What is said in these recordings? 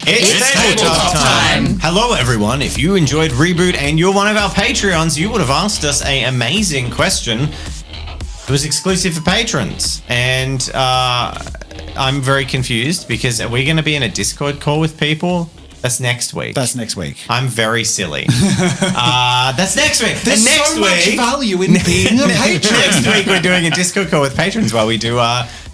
It's Tabletop time. Hello, everyone. If you enjoyed Reboot and you're one of our Patreons, you would have asked us an amazing question. It was exclusive for patrons. And I'm very confused because are we going to be in a Discord call with people? That's next week. I'm very silly. That's next week. There's so much value in being a patron. Next week we're doing a Discord call with patrons while we do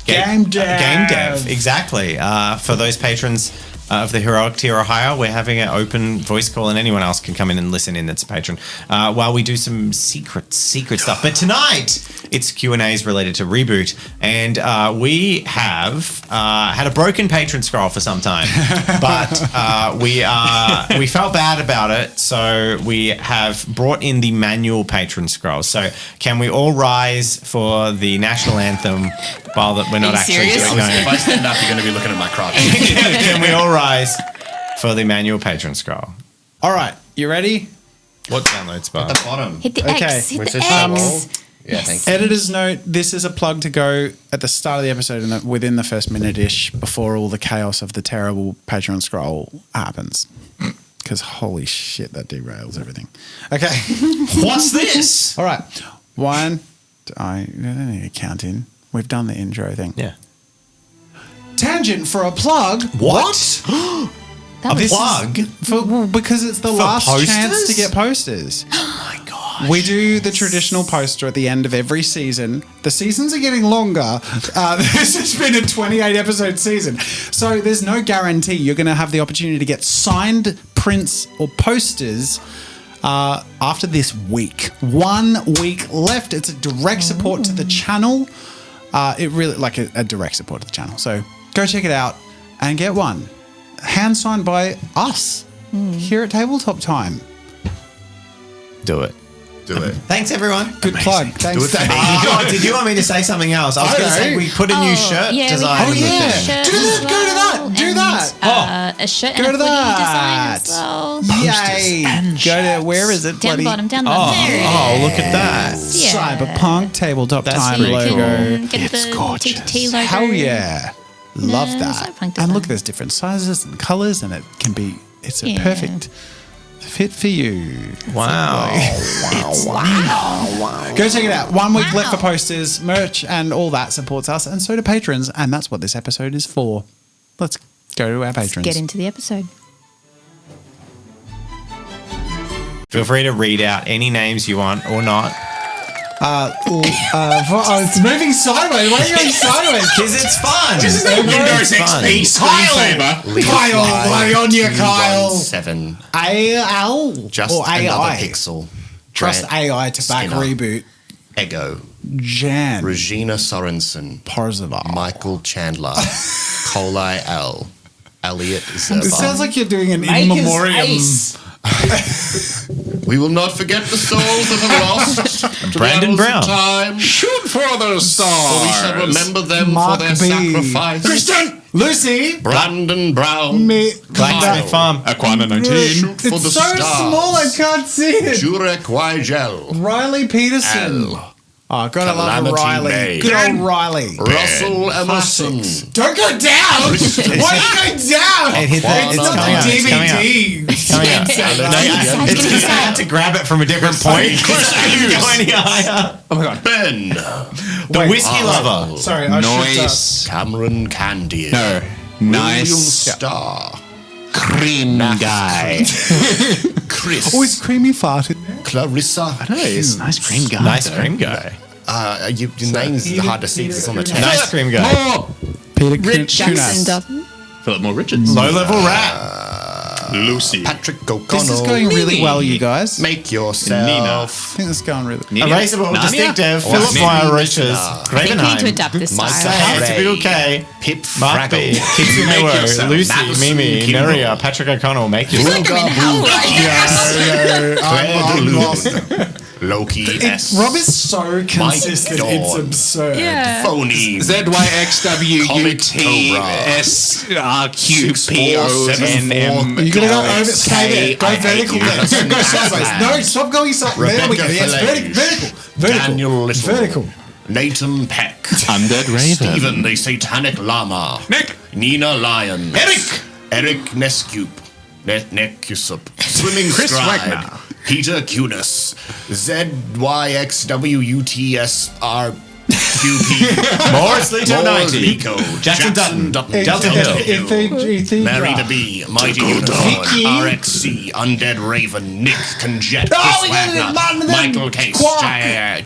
Game dev. Exactly. For those patrons of the heroic tier or higher, we're having an open voice call, and anyone else can come in and listen in that's a patron while we do some secret stuff. But tonight it's Q&As related to Reboot, and we have had a broken patron scroll for some time, but we felt bad about it, so we have brought in the manual patron scroll. So can we all rise for the national anthem while that we're not actually doing it? If I stand up, you're going to be looking at my crotch. Can we all rise for the manual patron scroll? All right, you ready? What downloads bar? At the bottom. Hit the Okay. X. Hit Which the is X. Yeah, thank you. Editor's note, this is a plug to go at the start of the episode and within the first minute-ish before all the chaos of the terrible Patreon scroll happens. Because holy shit, that derails everything. Okay. What's this? All right. One, I don't need to count in. We've done the intro thing. Yeah. Tangent for a plug. What? That was Plug? Because it's the For last chance posters? to get posters. Oh my gosh. We do the traditional poster at the end of every season. The seasons are getting longer. This has been a 28-episode season. So there's no guarantee you're going to have the opportunity to get signed prints or posters after this week. 1 week left. It's a direct support to the channel. It really, like a direct support to the channel. So go check it out and get one. Hand signed by us here at Tabletop Time. Do it. Do it. Thanks, everyone. Good plug. Thanks. Do it. Did you want me to say something else? I was going to say we put a new shirt design in the thing. Do that. Go to that. Do that. A shirt Go and a to hoodie that. design as well. Yay. Go to, where is it? Down the bloody- bottom. There it Oh, is. look at that. Yeah. Cyberpunk Tabletop That's Time pretty logo. cool. Get It's the gorgeous. TTT logo. Hell yeah. Love No, that. Cyberpunk And design. look, there's different sizes and colors, and it's a Yeah. perfect fit for you. Wow. Go check it out. 1 week left for posters, merch, and all that supports us, and so do patrons. And that's what this episode is for. Let's go to our patrons. Get into the episode. Feel free to read out any names you want or not. It's moving sideways. Why are you going sideways? Because it's fun. This is not Windows It's fun. XP screensaver. Kyle, lay on you, Kyle. 7. AL Just or another AI? pixel. Trust Brad AI to back Skinner. Reboot. Ego. Jan Regina Sorensen. Parzival. Michael Chandler. Kolai L. Elliot Zerba. It sounds like you're doing an in memoriam. We will not forget the souls that are lost. to Brandon the annals of Brown. Time. Shoot for the stars. For we shall remember them Mark for their B. sacrifice. Christian, Lucy, Brandon Brown. me. Blacksmith Farm. Aquana 19. Shoot for It's the so stars. small I can't see it. Jurek Weigel. Riley Peterson. L. Oh, gotta love Calamity Riley. May. Good old Riley. Russell Emerson. Don't go down. Why are you going down? Hey, hit that. It's It's not coming out. It's coming out. DVD. It's coming out. It's just hard to grab it from a different point. Chris Go Hughes. any higher. Oh my god. Ben. The whiskey lover. Sorry, I should. Nice. Cameron Candier. No. William Nice. Starr. Cream guy. Chris. Oh, it's creamy fart in there. Clarissa. Nice. Nice cream guy. Nice cream guy. Your name's hard to see because it's on the text. Nice cream guy. Peter Jackson Kunas. Dutton. Philip Moore Richards. Low level rat. Lucy. Patrick O'Connell. This is going really well, you guys. Make yourself. Nina. I think this is going really. Erasable, Narnia? distinctive, Oh, Philip maybe. Meyer Richards, I think we need to Gravenheim, adapt this Mike style. Say. Say, Typical K, Pip Mark B, Fraggle. Kitsu Make Newo, yourself. Lucy, Madison Mimi, Kimball. Nuria, Patrick O'Connell, make yourself. I'm lost. Loki S. Rob is so consistent. Dawn. It's absurd. Yeah. Phony. ZYXWUTSRQPONM. You gotta go over. Stay there. Go vertical. There. Go sideways. No, stop going sideways. There we go. Rebecca Yes, Fillage. vertical. Daniel Little. Vertical. Nathan Peck. Undead Raven. Stephen the Satanic Llama. Nick. Nina Lyons. Eric! Eric Nescup, Swimming Chris Scribe, Wagner. Peter Cunis, ZYXWUTSR. Morris Lito 90. Nico, Jackson Dutton. Delta Hill. Mary the Bee, Mighty Unicorn, RXC, Undead Raven, Nick Conjet, Chris Wagner, Michael Case,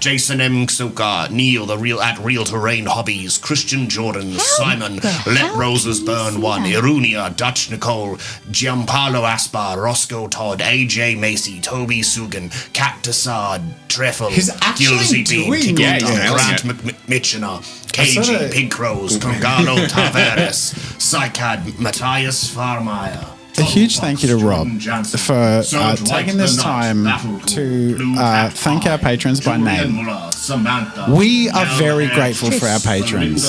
Jason M. Suka, Neil, Real Terrain Hobbies, Christian Jordan, Simon, Let Roses Burn 1, Irunia, Dutch Nicole, Gianpaolo Aspar, Roscoe Todd, AJ Macy, Toby Sugan, Kat Tassad, Treffel, He's actually Gilsey Bean, doing Tickle it. Dog, Yeah, Grant Mitchener, KG, Pig Crows, Tongalo Tavares, Psychad, Matthias Farmeyer. A huge thank you to Rob for taking this time to thank our patrons by name. We are very grateful for our patrons.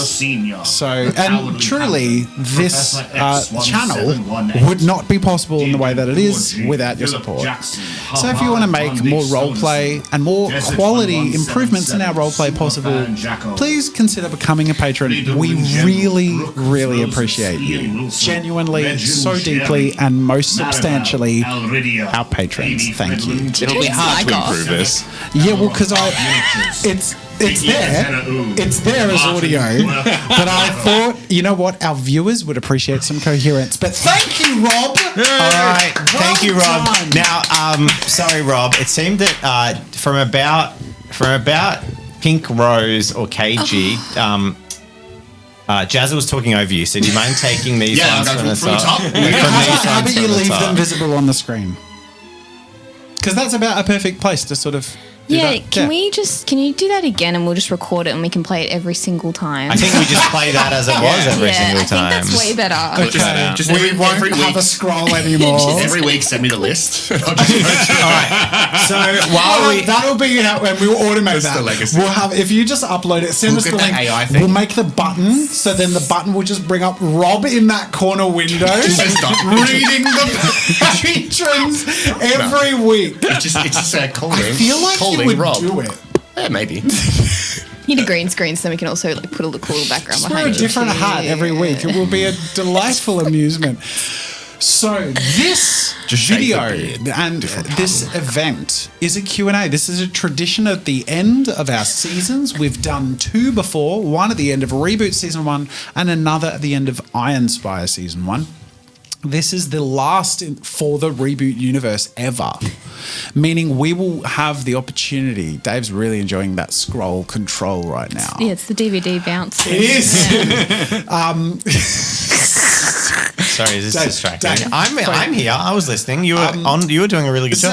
So, and truly, this channel would not be possible in the way that it is without your support. So if you want to make more roleplay and more quality improvements in our roleplay possible, please consider becoming a patron. We really, really appreciate you. Genuinely, so deeply, and most substantially, our patrons. Thank you. It'll be hard to improve this. Yeah, well, because it's there as audio, but I thought, you know what, our viewers would appreciate some coherence. But thank you, Rob. All right, thank you, Rob. done. Now, sorry, Rob. It seemed that from about Pink Rose or KG, Jazza was talking over you. So do you mind taking these ones from the top? How about you leave them visible on the screen? Because that's about a perfect place to sort of. Yeah, can you do that again and we'll just record it and we can play it every single time? I think we just play that as it was every single time. I think that's way better. Just We won't every have week. a scroll anymore. Every week, send me the list. All right. So while we that'll be how when we'll automate That's that. the legacy. We'll have if you just upload it, send us get the that link. AI thing. We'll make the button so then the button will just bring up Rob in that corner window reading the patrons every week. It's just calling. I feel like you would Rob. do it. Yeah, maybe. Need a green screen so then we can also like put a cool background Just wear behind a it. different hat every week. It will be a delightful amusement. So this video and this event is a Q&A. This is a tradition at the end of our seasons. We've done two before, one at the end of Reboot Season 1 and another at the end of Ironspire Season 1. This is the last for the Reboot universe ever, meaning we will have the opportunity. Dave's really enjoying that scroll control right now. Yeah, it's the DVD bounce. It is. sorry, is this Dave, distracting? Dave, I'm here. I was listening. You were on. You were doing a really good This is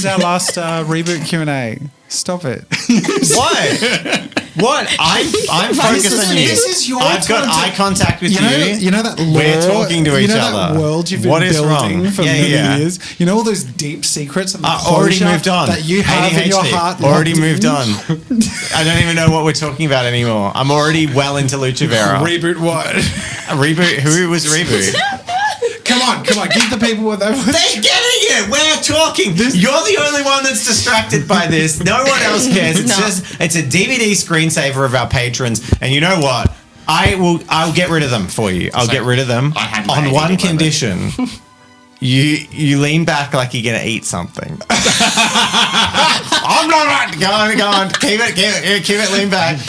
our job. last Reboot Q&A. Stop it. What? I'm focused on you. This is your I've got time to- eye contact with you. You know that lore, We're talking to each that other. world you've been What is building wrong? for Yeah, many yeah. years. You know all those deep secrets and the Already closure moved on. that you have in your ADHD. heart. Already locked moved in? on. I don't even know what we're talking about anymore. I'm already well into Lucha Vera. Reboot what? Reboot? Who was Reboot? Come on. Give the people what they want. They're getting it. We're talking. You're the only one that's distracted by this. No one else cares. It's a DVD screensaver of our patrons. And you know what? I'll get rid of them for you. I'll get rid of them I had my on one ADD condition. You lean back like you're gonna eat something. I'm not. Go on. Keep it. Lean back.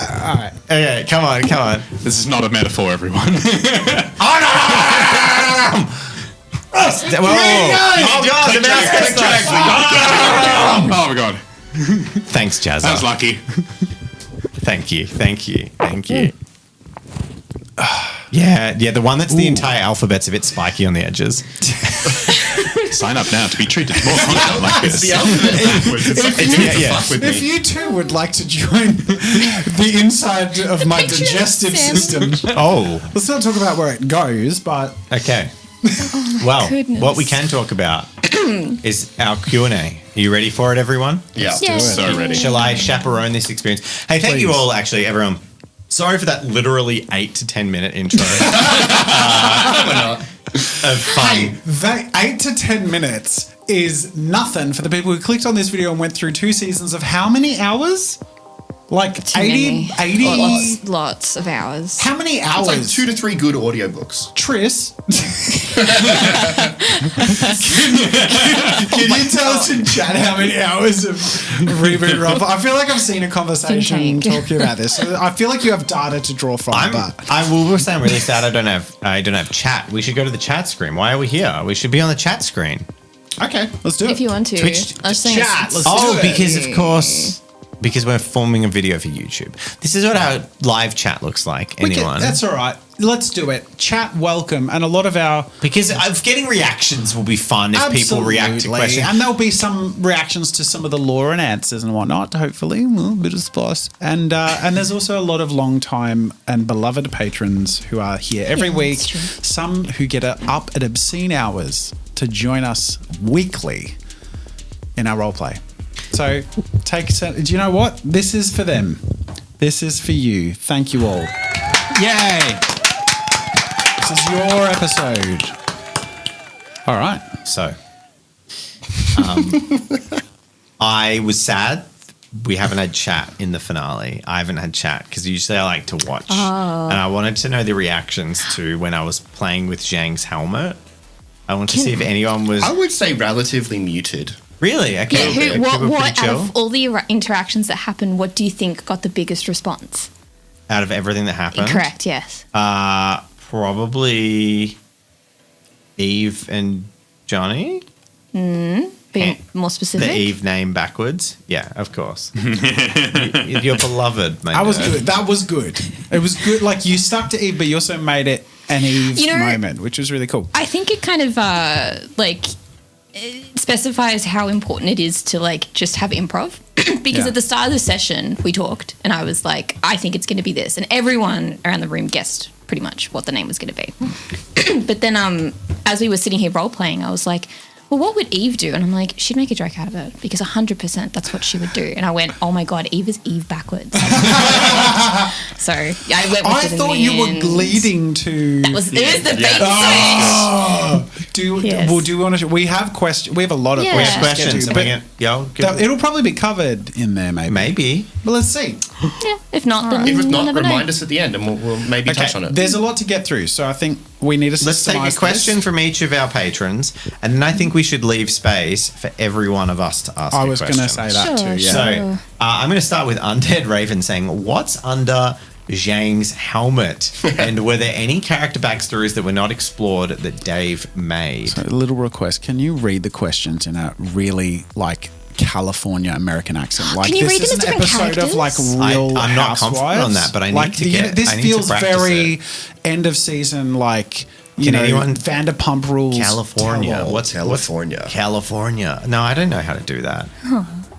All right. Okay. Come on. This is not a metaphor, everyone. Whoa. Oh God! The mouse got stuck. Oh my god. Thanks, Jazza. That was lucky. Thank you. Yeah, the one that's the entire alphabet's a bit spiky on the edges. Sign up now to be treated to more content like this. The alphabet backwards. It's fuck with If me. you too would like to join the inside of my digestive system, Oh, let's not talk about where it goes, but okay. Well, goodness. what we can talk about is our Q&A. Are you ready for it, everyone? Yeah. Yeah. So ready. Shall I chaperone this experience? Hey, thank you Please. all, actually, everyone. Sorry for that literally 8 to 10 minute intro of fun. that 8 to 10 minutes is nothing for the people who clicked on this video and went through 2 seasons of how many hours? Like Too 80, many. 80. Lots of hours. How many hours? It's like 2 to 3 good audiobooks. Tris, can you tell us in chat how many hours of Reboot Roleplay? I feel like I've seen a conversation Think tank. talking about this. I feel like you have data to draw from, but I will say I'm really sad I don't have chat. We should go to the chat screen. Why are we here? We should be on the chat screen. okay, let's do it. If you want to. Twitch I was saying chat, let's Oh, do it. because of course, because we're filming a video for YouTube. This is what our live chat looks like. We can- Anyone? that's all right. Let's do it. Chat, welcome, and a lot of our Because getting reactions will be fun if people react to Absolutely. questions. And there'll be some reactions to some of the lore and answers and whatnot, hopefully. Well, a bit of spice. And there's also a lot of long time and beloved patrons who are here every Yeah, week. that's true. Some who get up at obscene hours to join us weekly in our roleplay. So do you know what? This is for them. This is for you. Thank you all. Yay! This is your episode. All right. So, I was sad. We haven't had chat in the finale. I haven't had chat because usually I like to watch. And I wanted to know the reactions to when I was playing with Zhang's helmet. I want to see if anyone was I would say relatively muted. really okay. Yeah, People were what pretty out chill of all the interactions that happened, what do you think got the biggest response? out of everything that happened. Correct, yes. Probably Eve and Johnny. Being more specific. The Eve name backwards. Yeah, of course. You're beloved, mate. That was good. That was good. It was good. Like you stuck to Eve, but you also made it an Eve moment, which was really cool. I think it kind of it specifies how important it is to like just have improv. Because Yeah. at the start of the session we talked and I was like, I think it's going to be this, and everyone around the room guessed pretty much what the name was going to be. But then as we were sitting here role playing, I was like, well, what would Eve do? And I'm like, she'd make a joke out of it because 100% that's what she would do. And I went, oh my God, Eve is Eve backwards. So yeah, I went with I it in thought the you were end. leading to. It was the bait switch. Do we want to? We have questions. We have a lot of Yeah. We have questions. questions. to get and to, we get- yo, but it'll probably be covered in there, maybe. maybe. But let's see. Yeah, if not, then If it's we'll not, never remind know. us at the end and we'll maybe touch on it. There's a lot to get through, so I think we need to. Let's take a systemize question this. from each of our patrons, and then I think we should leave space for every one of us to ask. I a was going to question. say that Sure, too. Yeah. So I'm going to start with Undead Raven saying, "What's under Zhang's helmet?" And were there any character backstories that were not explored that Dave made? A little request. Can you read the questions in a really like California American accent? Like Can you read this them is in an different episode of like characters? real I'm not confident Housewives. on that, but I need like to get- This I need to feels practice very end of season, like you Can know, anyone- Vanderpump Rules. California. tell all. What's California? California. No, I don't know how to do that.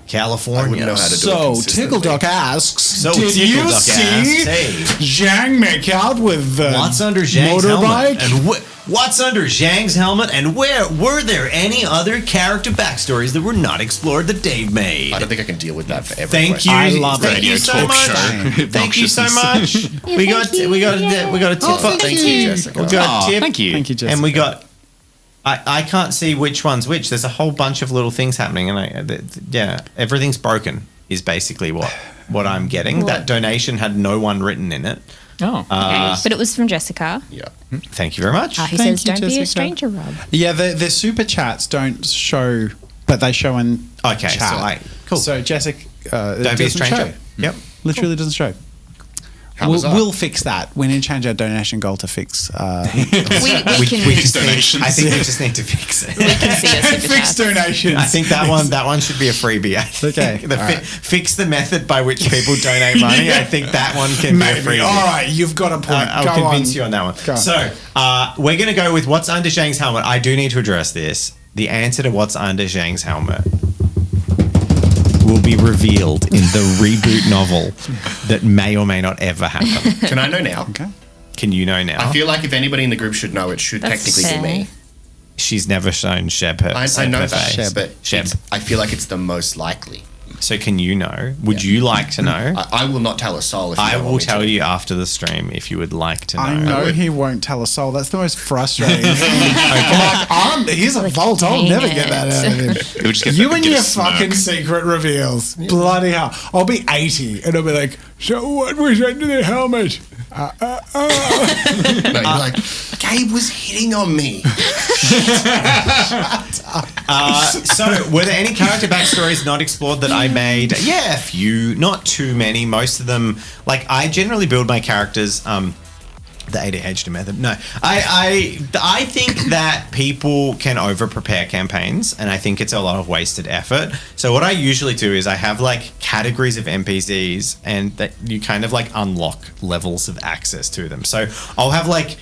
California. I wouldn't know how to do it So consistently. Tickle Duck asks, So did Tickle you Duck see asks, hey. Zhang make out with the What's under Zhang's motorbike? helmet? And what's under Zhang's helmet? And where were there any other character backstories that were not explored that Dave made? I don't think I can deal with that for every Thank question. you. I love Thank radio you so talk much. show. Thank you so much. we got thank you. we got a, we got a tip. thank you, Jessica. We got a tip. Thank you. Thank you, Jessica. And we got. I can't see which one's which. There's a whole bunch of little things happening, and yeah, everything's broken. Is basically what I'm getting. What? That donation had no one written in it. Oh. But it was from Jessica, Yeah. Thank you very much. who Thank says, you, "Don't be Jessica. a stranger, Rob." Yeah, the super chats don't show, but they show in Okay, chat. so cool. So Jessica, it Don't be a doesn't stranger. show. Yep. Literally doesn't show. How bizarre. We'll fix that. We need to change our donation goal to fix. We can just need- donations. I think we just need to fix it. we can see a super fix chat. donations. I think that one should be a freebie. I think. Okay, The all right. fix the method by which people donate money. I think that one can be a Maybe. freebie. All right, you've got a point. I'll Go convince on. you on that one. Go on. So we're going to go with what's under Zhang's helmet. I do need to address this. The answer to what's under Zhang's helmet will be revealed in the reboot novel that may or may not ever happen. Can I know now? Okay. Can you know now? I feel like if anybody in the group should know, it should That's technically fair. be me. She's never shown Sheb her. I know that, face. but Sheb. I feel like it's the most likely. So can you know? Would you like to know? I will not tell a soul if you I don't will want me tell to. you after the stream if you would like to know. I know he won't tell a soul. That's the most frustrating thing. He's a vault. I'll dang never it. get that out of him. It would just get You and get a your smirk. fucking secret reveals. Bloody hell. I'll be 80 and I'll be like, so what was under the helmet? No, you're like, Gabe was hitting on me. So, were there any character backstories not explored that I made? Yeah, a few. Not too many. Most of them, like, I generally build my characters, the ADHD method. No, I think that people can over-prepare campaigns, and I think it's a lot of wasted effort. So what I usually do is I have, like, categories of NPCs, and that you kind of, like, unlock levels of access to them. So I'll have, like,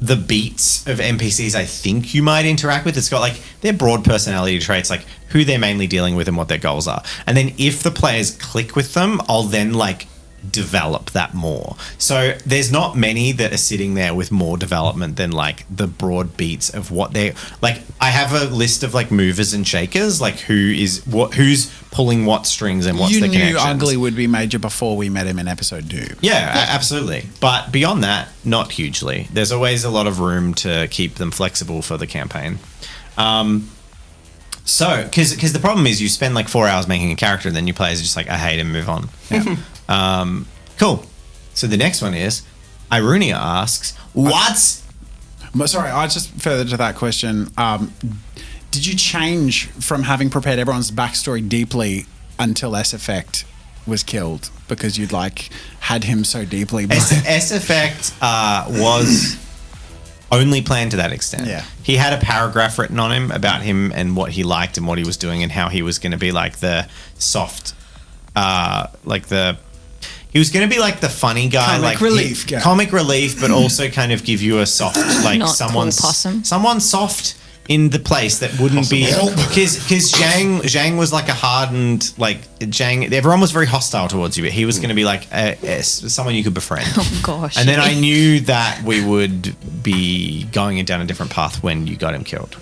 the beats of NPCs I think you might interact with. It's got like their broad personality traits, like who they're mainly dealing with and what their goals are. And then if the players click with them, I'll then like develop that more. So there's not many that are sitting there with more development than like the broad beats of what they like. I have a list of like movers and shakers, like who's pulling what strings and what's You the knew connections. Ugly would be major before we met him in episode 2. Yeah, absolutely. But beyond that, not hugely. There's always a lot of room to keep them flexible for the campaign. So, because the problem is you spend like 4 hours making a character and then your players are just like, I hate him, move on. Cool. So the next one is, Irunia asks, what's... Sorry, I just further to that question. Did you change from having prepared everyone's backstory deeply until S Effect was killed because you'd like had him so deeply? S Effect was only planned to that extent. Yeah. He had a paragraph written on him about him and what he liked and what he was doing and how he was going to be like the soft, he was going to be like the funny guy, Comic relief guy. Comic relief, but also kind of give you a soft, like Not someone cool possum. someone soft in the place that wouldn't be because Zhang was like a hardened like Zhang. Everyone was very hostile towards you, but he was going to be like someone you could befriend. Oh gosh. And then I knew that we would be going down a different path when you got him killed.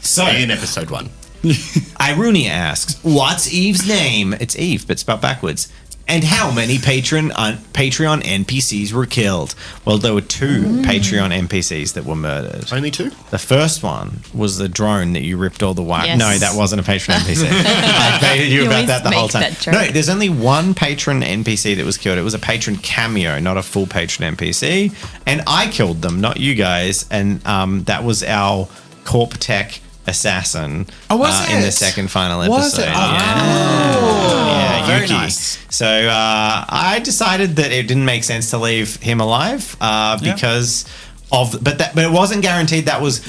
So In episode 1. Irunia asks, what's Eve's name? It's Eve, but spelled backwards. And how many Patreon NPCs were killed? Well, there were 2 Patreon NPCs that were murdered. Only 2? The first one was the drone that you ripped all the wire. Yes. No, that wasn't a patron NPC. I baited you You about always that the whole make time. that joke. No, there's only one patron NPC that was killed. It was a patron cameo, not a full patron NPC. And I killed them, not you guys. And that was our Corp Tech assassin Oh, was in the it? second final Was episode. it? Yeah, very Yuki. nice. So I decided that it didn't make sense to leave him alive because of, but it wasn't guaranteed. That was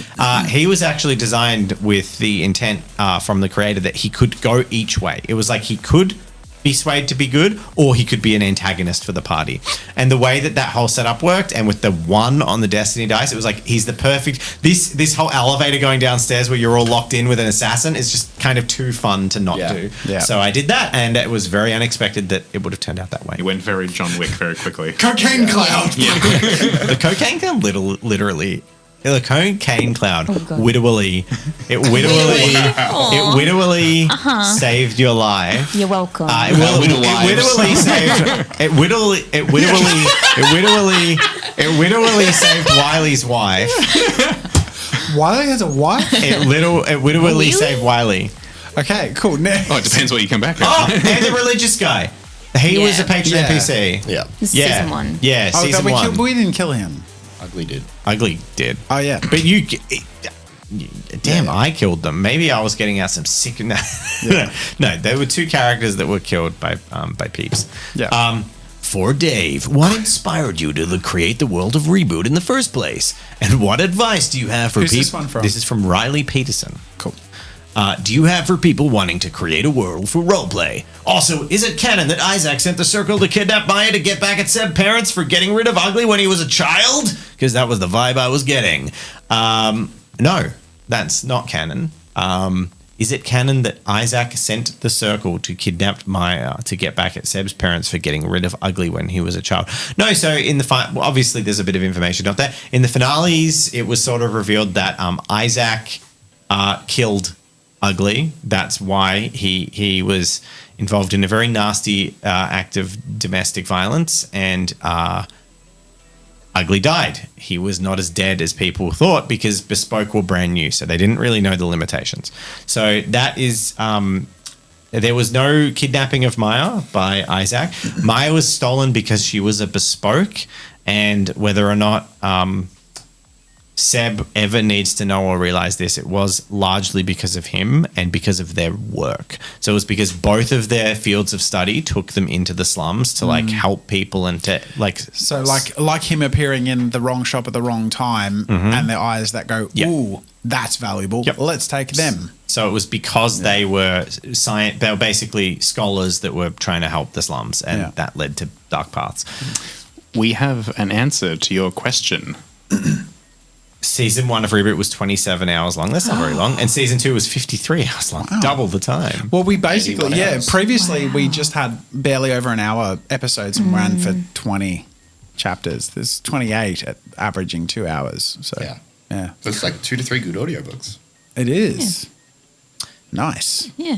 he was actually designed with the intent from the creator that he could go each way. It was like he could be swayed to be good, or he could be an antagonist for the party. And the way that whole setup worked, and with the 1 on the destiny dice, it was like he's the perfect. This whole elevator going downstairs where you're all locked in with an assassin is just kind of too fun to not do. Yeah. So I did that, and it was very unexpected that it would have turned out that way. It went very John Wick very quickly. Cocaine cloud. The cocaine cloud literally. The cocaine cloud God. wittily saved your life. You're welcome. It wittily saved Wiley's wife. Wiley has a wife? It wittily saved Wiley. Okay, cool. Next. Oh, it depends what you come back with. Oh, and the religious guy. He was a patron Yeah. NPC. Yeah. This is Yeah. season 1. Yeah, Oh, season we 1. we didn't kill him. Ugly did. Ugly did. Oh, yeah. But damn, I killed them. Maybe I was getting out some sick. No, no, there were 2 characters that were killed by peeps. Yeah. For Dave, what inspired you to create the world of Reboot in the first place? And what advice do you have for Who's people? this one from? This is from Riley Peterson. Cool. Do you have for people wanting to create a world for roleplay? Also, is it canon that Isaac sent the Circle to kidnap Maya to get back at Seb's parents for getting rid of Ugly when he was a child? Because that was the vibe I was getting. No, that's not canon. Is it canon that Isaac sent the Circle to kidnap Maya to get back at Seb's parents for getting rid of Ugly when he was a child? No, so in the obviously there's a bit of information out there. In the finales, it was sort of revealed that Isaac killed Ugly. That's why he was involved in a very nasty act of domestic violence, and Ugly died. He was not as dead as people thought because Bespoke were brand new, so they didn't really know the limitations. So that is, there was no kidnapping of Maya by Isaac. Maya was stolen because she was a Bespoke, and whether or not Seb ever needs to know or realize this, it was largely because of him and because of their work. So it was because both of their fields of study took them into the slums to like help people and to like. So like him appearing in the wrong shop at the wrong time, and their eyes that go, ooh, that's valuable. Yep. Let's take them. So it was because they were they were basically scholars that were trying to help the slums, and that led to dark paths. We have an answer to your question. Season 1 of Reboot was 27 hours long. That's not very long. And season 2 was 53 hours long. Wow. Double the time. Well, we basically, previously we just had barely over an hour episodes and ran for 20 chapters. There's 28 at averaging 2 hours. So, yeah. So it's like 2 to 3 good audiobooks. It is. Yeah. Nice. Yeah.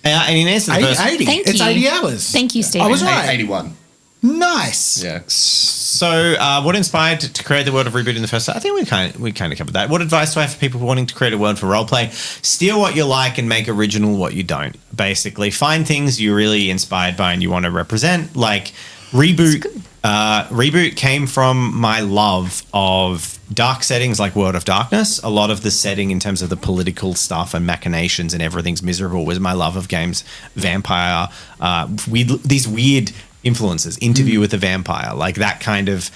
And in answer to the first... 80. Thank it's you. 80 hours. Thank you, Stephen. I was right. 81. Nice. Yeah. So, what inspired to create the world of Reboot in the first? I think we kind of covered that. What advice do I have for people wanting to create a world for roleplay? Steal what you like and make original what you don't. Basically, find things you're really inspired by and you want to represent. Like Reboot. Reboot came from my love of dark settings like World of Darkness. A lot of the setting in terms of the political stuff and machinations and everything's miserable was my love of games. Vampire. These weird influences, Interview with a Vampire, like that kind of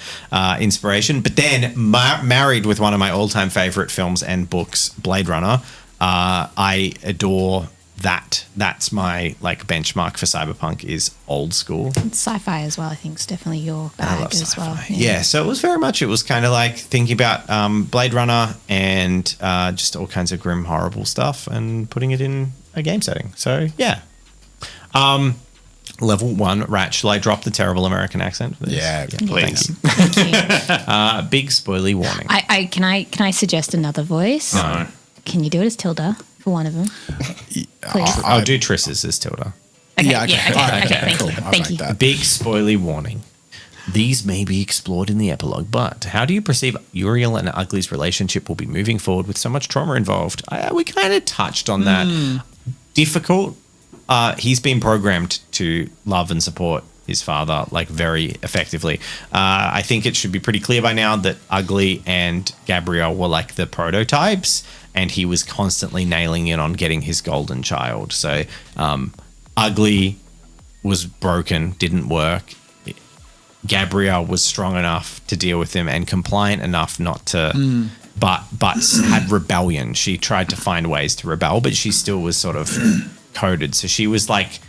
inspiration. But then married with one of my all-time favorite films and books, Blade Runner, I adore that. That's my like benchmark for Cyberpunk is old school. It's sci-fi as well. I think it's definitely your bag as well. Yeah, so it was kind of like thinking about Blade Runner and just all kinds of grim, horrible stuff and putting it in a game setting. So yeah. Level 1, Rat, shall I drop the terrible American accent for this? Yeah, please. Thank you. Big spoily warning. Can I suggest another voice? No. Can you do it as Tilda for one of them? Please. I'll do Triss's as Tilda. Okay, Yeah, okay. Thank Cool. you. I Thank like you. that. Big spoily warning. These may be explored in the epilogue, but how do you perceive Uriel and Ugly's relationship will be moving forward with so much trauma involved? We kind of touched on that. Difficult. He's been programmed to love and support his father like very effectively. I think it should be pretty clear by now that Ugly and Gabrielle were like the prototypes, and he was constantly nailing in on getting his golden child. So Ugly was broken, didn't work. Gabrielle was strong enough to deal with him and compliant enough not to, but had rebellion. She tried to find ways to rebel, but she still was sort of coded. So she was like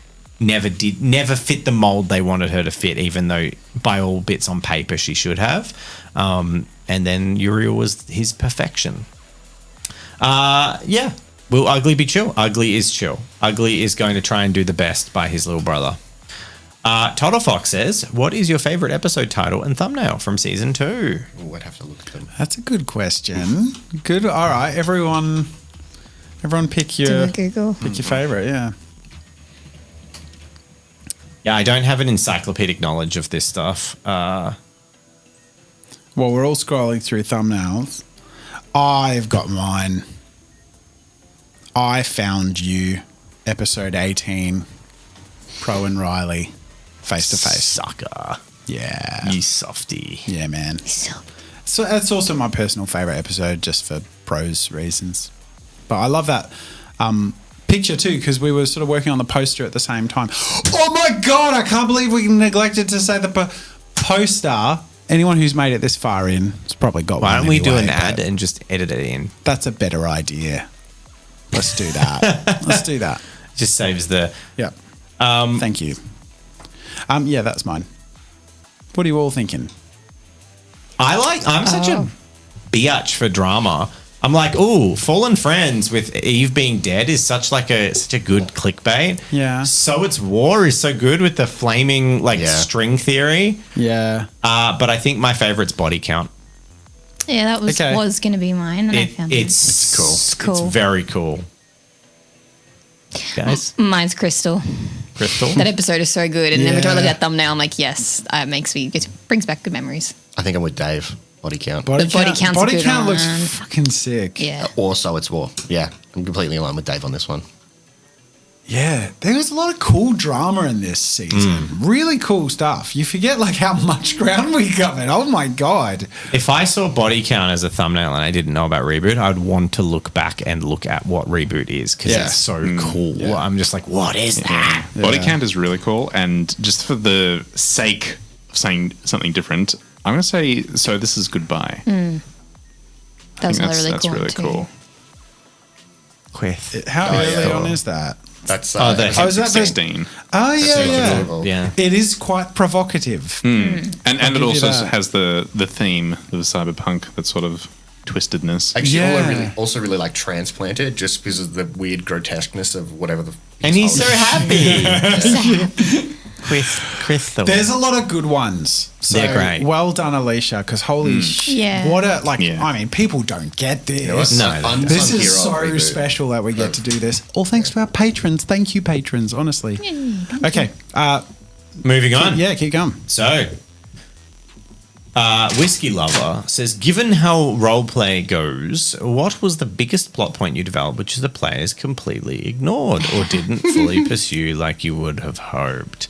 never fit the mold they wanted her to fit, even though by all bits on paper she should have. And then Uriel was his perfection. Will Ugly be chill? Ugly is chill. Ugly is going to try and do the best by his little brother. Total Fox says, what is your favorite episode title and thumbnail from season 2? Oh, I'd have to look at them. That's a good question. Good. All right, everyone pick your favorite. Yeah. Yeah, I don't have an encyclopedic knowledge of this stuff. Well, we're all scrolling through thumbnails. I've got mine. I Found You, episode 18, Pro and Riley, face to face. Sucker. Yeah. You softy. Yeah, man. So that's also my personal favorite episode, just for Pro's reasons. But I love that picture too, because we were sort of working on the poster at the same time. Oh my God, I can't believe we neglected to say the poster. Anyone who's made it this far in has probably got one. Why don't we do anyway, an ad and just edit it in? That's a better idea. Let's do that. Let's do that. Just saves the... Yeah. Thank you. Yeah, that's mine. What are you all thinking? I'm such a biatch for drama. I'm like, ooh, Fallen Friends with Eve being dead is such a good clickbait. Yeah. So It's War is so good with the flaming string theory. Yeah. But I think my favorite's Body Count. Yeah, that was going to be mine. And I found It's cool. It's cool. It's very cool. guys? Mine's Crystal. Crystal? That episode is so good, and every time I look Yeah. at that thumbnail, I'm like, yes, it brings back good memories. I think I'm with Dave. Body count. The body count's a body good count one. looks fucking sick. Yeah. Also, it's war. Yeah, I'm completely aligned with Dave on this one. Yeah, there was a lot of cool drama in this season. Really cool stuff. You forget like how much ground we covered. Oh my god. If I saw body count as a thumbnail and I didn't know about Reboot, I'd want to look back and look at what Reboot is because Yeah. it's so cool. I'm just like, what is that? Body count is really cool, and just for the sake of saying something different, I'm going to say, so this is goodbye. That was another really that's cool one really too. cool. Quith. How early on is that? That's Oh, the- Oh, is that the- 16. Oh yeah, yeah. Yeah. It is quite provocative. And it give you also that. has the theme of cyberpunk, that sort of twistedness. Actually, Yeah. also really like Transplanted, just because of the weird grotesqueness of whatever the. And he's so holding. happy. Crystal. There's a lot of good ones. So They're great. Well done, Alicia, because holy shit. Yeah. What a, like, Yeah. I mean, people don't get this. No, Unsung This is hero so of Reboot. special that we get to do this. All thanks to our patrons. Thank you, patrons, honestly. Okay. Moving on. Yeah, keep going. So, Whiskey Lover says, given how roleplay goes, what was the biggest plot point you developed which the players completely ignored or didn't fully pursue like you would have hoped?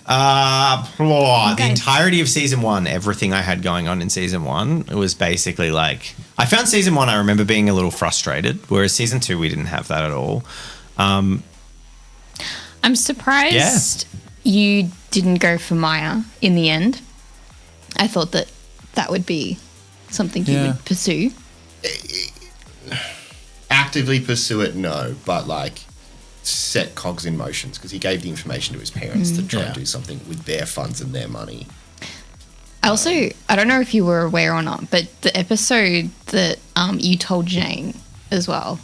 The entirety of season one, everything I had going on in season one, it was basically like, I found season one, I remember being a little frustrated, whereas season two, we didn't have that at all. I'm surprised you didn't go for Maya in the end. I thought that would be something you would pursue. Actively pursue it, no, but like set cogs in motions because he gave the information to his parents to try and do something with their funds and their money. I don't know if you were aware or not, but the episode that you told Jane as well,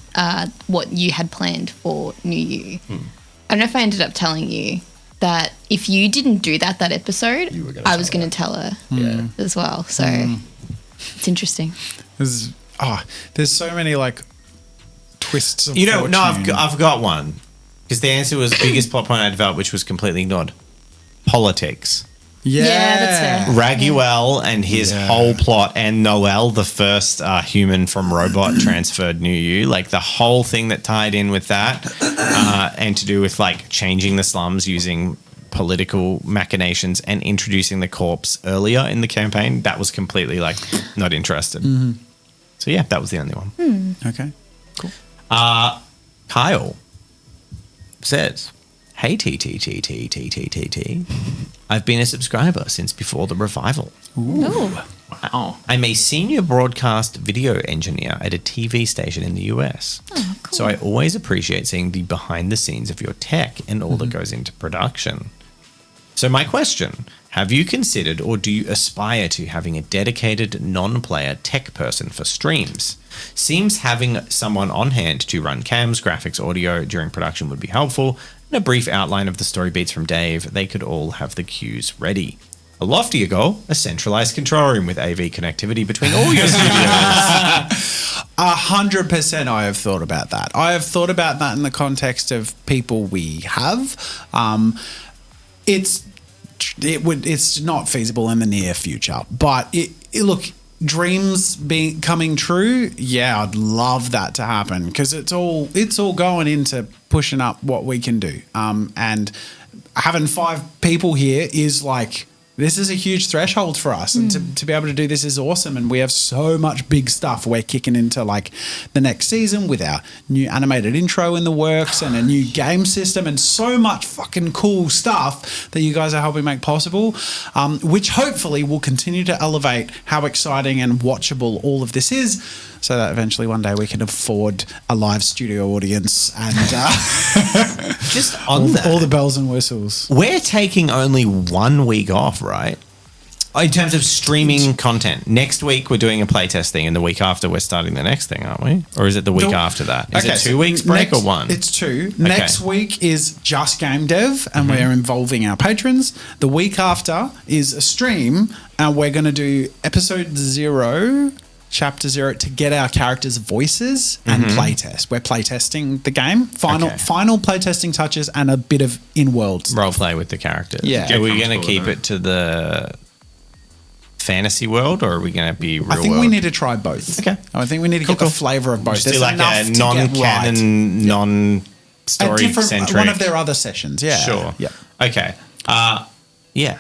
what you had planned for New Year. I don't know if I ended up telling you that if you didn't do that episode, You were gonna I tell was going her. to tell her Yeah. as well. So it's interesting. There's so many like twists of You know, no, fortune. I've got one. Because the answer was biggest plot point I developed, which was completely ignored. Politics. Yeah, that's fair. Raguel and his whole plot, and Noel, the first human from robot transferred New You, like the whole thing that tied in with that, and to do with like changing the slums using political machinations and introducing the corpse earlier in the campaign, that was completely like not interested. So yeah, that was the only one. Okay. Kyle says, "Hey TTTTTTTT, I've been a subscriber since before the revival. Ooh. Wow. I'm a senior broadcast video engineer at a TV station in the US. Oh, cool. So I always appreciate seeing the behind the scenes of your tech and all that goes into production. So my question, have you considered or do you aspire to having a dedicated non-player tech person for streams? Seems having someone on hand to run cams, graphics, audio during production would be helpful. And a brief outline of the story beats from Dave, they could all have the cues ready. A loftier goal, a centralized control room with AV connectivity between all your studios." 100% I have thought about that. I have thought about that in the context of people we have. It's not feasible in the near future, but look, dreams coming true. Yeah, I'd love that to happen because it's all going into pushing up what we can do. And having 5 people here is like, this is a huge threshold for us, and to be able to do this is awesome. And we have so much big stuff. We're kicking into like the next season with our new animated intro in the works and a new game system and so much fucking cool stuff that you guys are helping make possible, which hopefully will continue to elevate how exciting and watchable all of this is, so that eventually one day we can afford a live studio audience and Just on that, all the bells and whistles. we're taking only 1 week off, right? In terms of streaming content. Next week we're doing a playtest thing, and the week after we're starting the next thing, aren't we? Or is it the week after that? Is it 2 weeks break or 1? It's 2. Next week is just game dev, and we're involving our patrons. The week after is a stream, and we're going to do episode 0 Chapter 0 to get our characters' voices and playtest. We're playtesting the game. Final playtesting touches and a bit of in-world Role play with the characters. Yeah. Are we going to comfortable keep with it to the fantasy world, or are we going to be real I think world? we need to try both. Okay. I think we need to get the flavor of both. Just do There's like enough a to get right. non-canon, A non-story different centric. one of their other sessions. Yeah. Sure. Yeah. Okay. Yeah.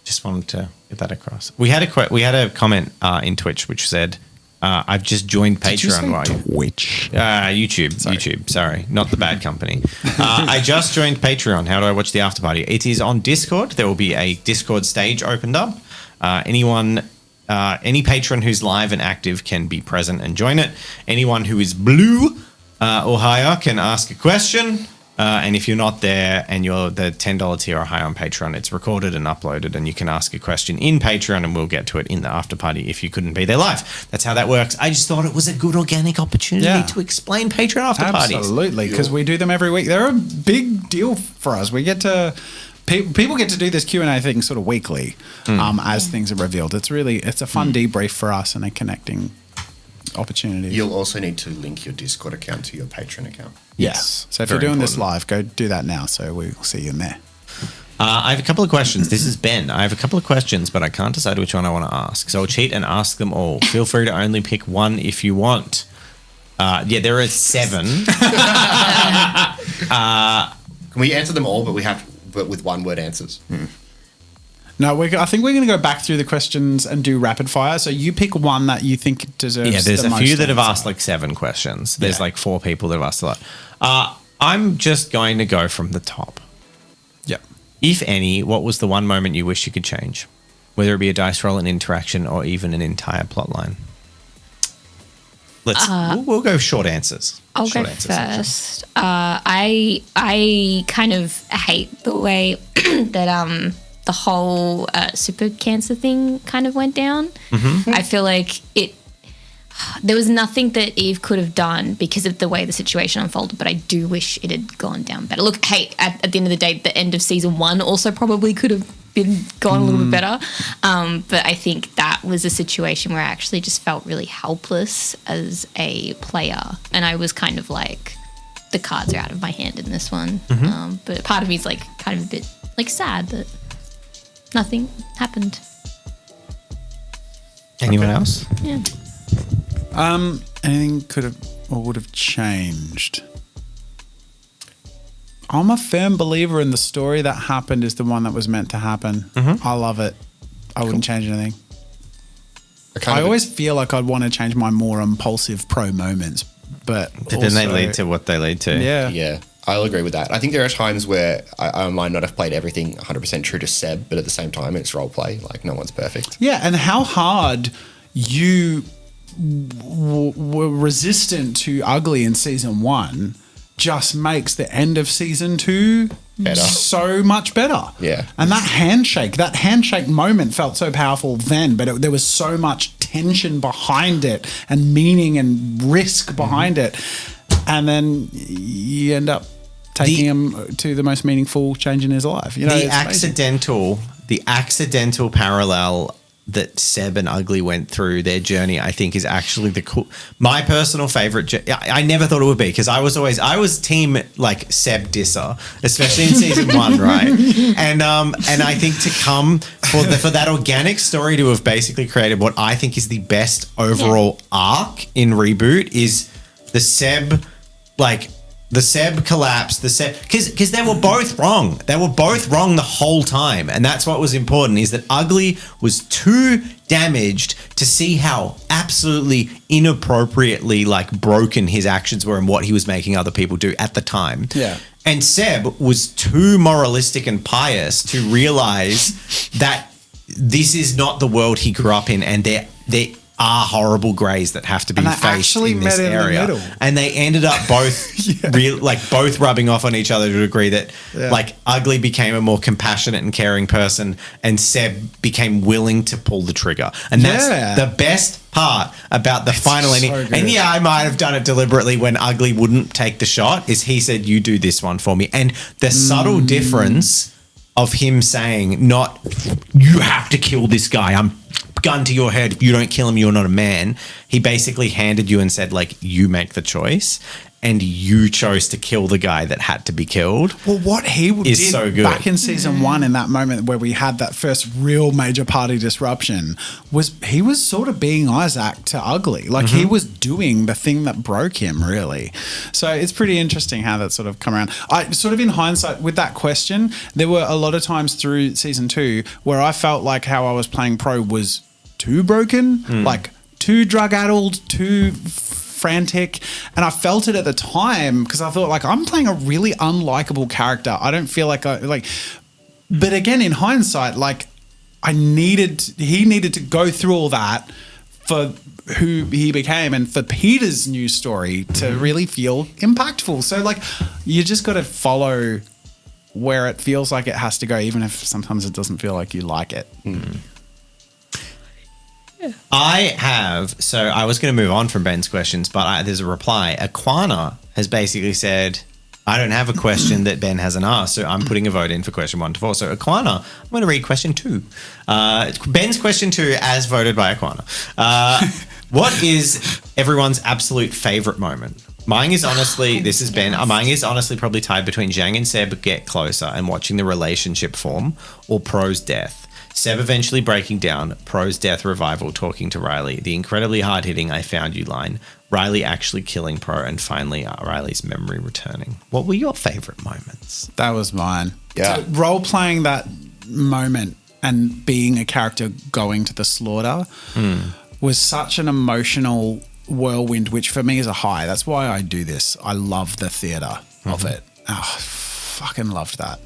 Just wanted to get that across. We had a comment in Twitch which said, "I've just joined Patreon." While you Twitch? YouTube. Sorry, not the bad company. I just joined Patreon. How do I watch the after party? It is on Discord. There will be a Discord stage opened up. Any patron who's live and active can be present and join it. Anyone who is blue or higher can ask a question. And if you're not there and you're the $10 tier or higher on Patreon, it's recorded and uploaded, and you can ask a question in Patreon and we'll get to it in the after party if you couldn't be there live. That's how that works. I just thought it was a good organic opportunity to explain Patreon after parties. Absolutely, because we do them every week. They're a big deal for us. We get to... People get to do this Q&A thing sort of weekly as things are revealed. It's a fun debrief for us and a connecting opportunity. You'll also need to link your Discord account to your Patreon account. Yes. So if Very you're doing this important. live, go do that now. So we'll see you in there. I have a couple of questions. This is Ben. I have a couple of questions, but I can't decide which one I want to ask. So I'll cheat and ask them all. Feel free to only pick one if you want. There are 7. Can we answer them all, but with one-word answers? No, I think we're going to go back through the questions and do rapid fire. So you pick one that you think deserves. Yeah, there's the a most few that have answer. asked like 7 questions. There's like 4 people that have asked a lot. I'm just going to go from the top. Yep. If any, what was the one moment you wish you could change? Whether it be a dice roll, an interaction, or even an entire plot line. We'll go short answers. I'll Short go answers. first. I kind of hate the way that the whole super cancer thing kind of went down. I feel like there was nothing that Eve could have done because of the way the situation unfolded, but I do wish it had gone down better. Look, hey, at the end of the day, the end of season 1 also probably could have gone a little bit better. But I think that was a situation where I actually just felt really helpless as a player. And I was kind of like, the cards are out of my hand in this one. But part of me is like kind of a bit like sad that nothing happened. Anyone else? Yeah. Anything could have or would have changed. I'm a firm believer in the story that happened is the one that was meant to happen. I love it. I wouldn't change anything. I always feel like I'd want to change my more impulsive pro moments, but Then they also- lead to what they lead to. Yeah. Yeah, I'll agree with that. I think there are times where I might not have played everything 100% true to Seb, but at the same time, it's role play. Like, no one's perfect. Yeah, and how hard you were resistant to ugly in season 1 just makes the end of season 2 Better. so much better. Yeah. And that handshake moment felt so powerful then, but there was so much tension behind it and meaning and risk behind it. And then you end up taking him to the most meaningful change in his life. You know, The it's amazing. accidental parallel that Seb and Ugly went through their journey, I think, is actually my personal favorite. I never thought it would be, because I was team like Seb Disser, especially in season 1, right? And I think to come for that organic story to have basically created what I think is the best overall arc in Reboot is the Seb collapse, because they were both wrong. They were both wrong the whole time, and that's what was important. Is that Ugly was too damaged to see how absolutely inappropriately broken his actions were and what he was making other people do at the time. Yeah. And Seb was too moralistic and pious to realize that this is not the world he grew up in, and there are horrible greys that have to be And they faced actually in this met in the area. middle. And they ended up both both rubbing off on each other to a degree that Ugly became a more compassionate and caring person, and Seb became willing to pull the trigger. And that's the best part about the final ending. so good. And I might have done it deliberately when Ugly wouldn't take the shot, is he said, "You do this one for me." And the subtle difference of him saying, not, "You have to kill this guy, I'm gun to your head. If you don't kill him, you're not a man. He basically handed you and said, like, you make the choice. And you chose to kill the guy that had to be killed. Well, what he did so good. back in season 1, in that moment where we had that first real major party disruption, was he was sort of being Isaac to Ugly. Like he was doing the thing that broke him, really. So it's pretty interesting how that sort of come around. I sort of, in hindsight, with that question, there were a lot of times through season 2 where I felt like how I was playing Pro was too broken, like too drug-addled, too frantic, and I felt it at the time because I thought, like, I'm playing a really unlikable character. I don't feel like but again, in hindsight, like, he needed to go through all that for who he became and for Peter's new story to really feel impactful. So, like, you just got to follow where it feels like it has to go, even if sometimes it doesn't feel like you like it. I was going to move on from Ben's questions, but there's a reply. Aquana has basically said, I don't have a question that Ben hasn't asked, so I'm putting a vote in for question 1 to 4. So Aquana, I'm going to read question 2. Ben's question 2 as voted by Aquana. What is everyone's absolute favourite moment? Mine is honestly, this is Ben, mine is honestly probably tied between Zhang and Seb get closer and watching the relationship form, or Pro's death. Seb eventually breaking down, Pro's death revival talking to Riley, the incredibly hard-hitting I found you line, Riley actually killing Pro, and finally Riley's memory returning. What were your favourite moments? That was mine. Yeah. So role-playing that moment and being a character going to the slaughter was such an emotional whirlwind, which for me is a high. That's why I do this. I love the theatre of it. Oh, I fucking loved that.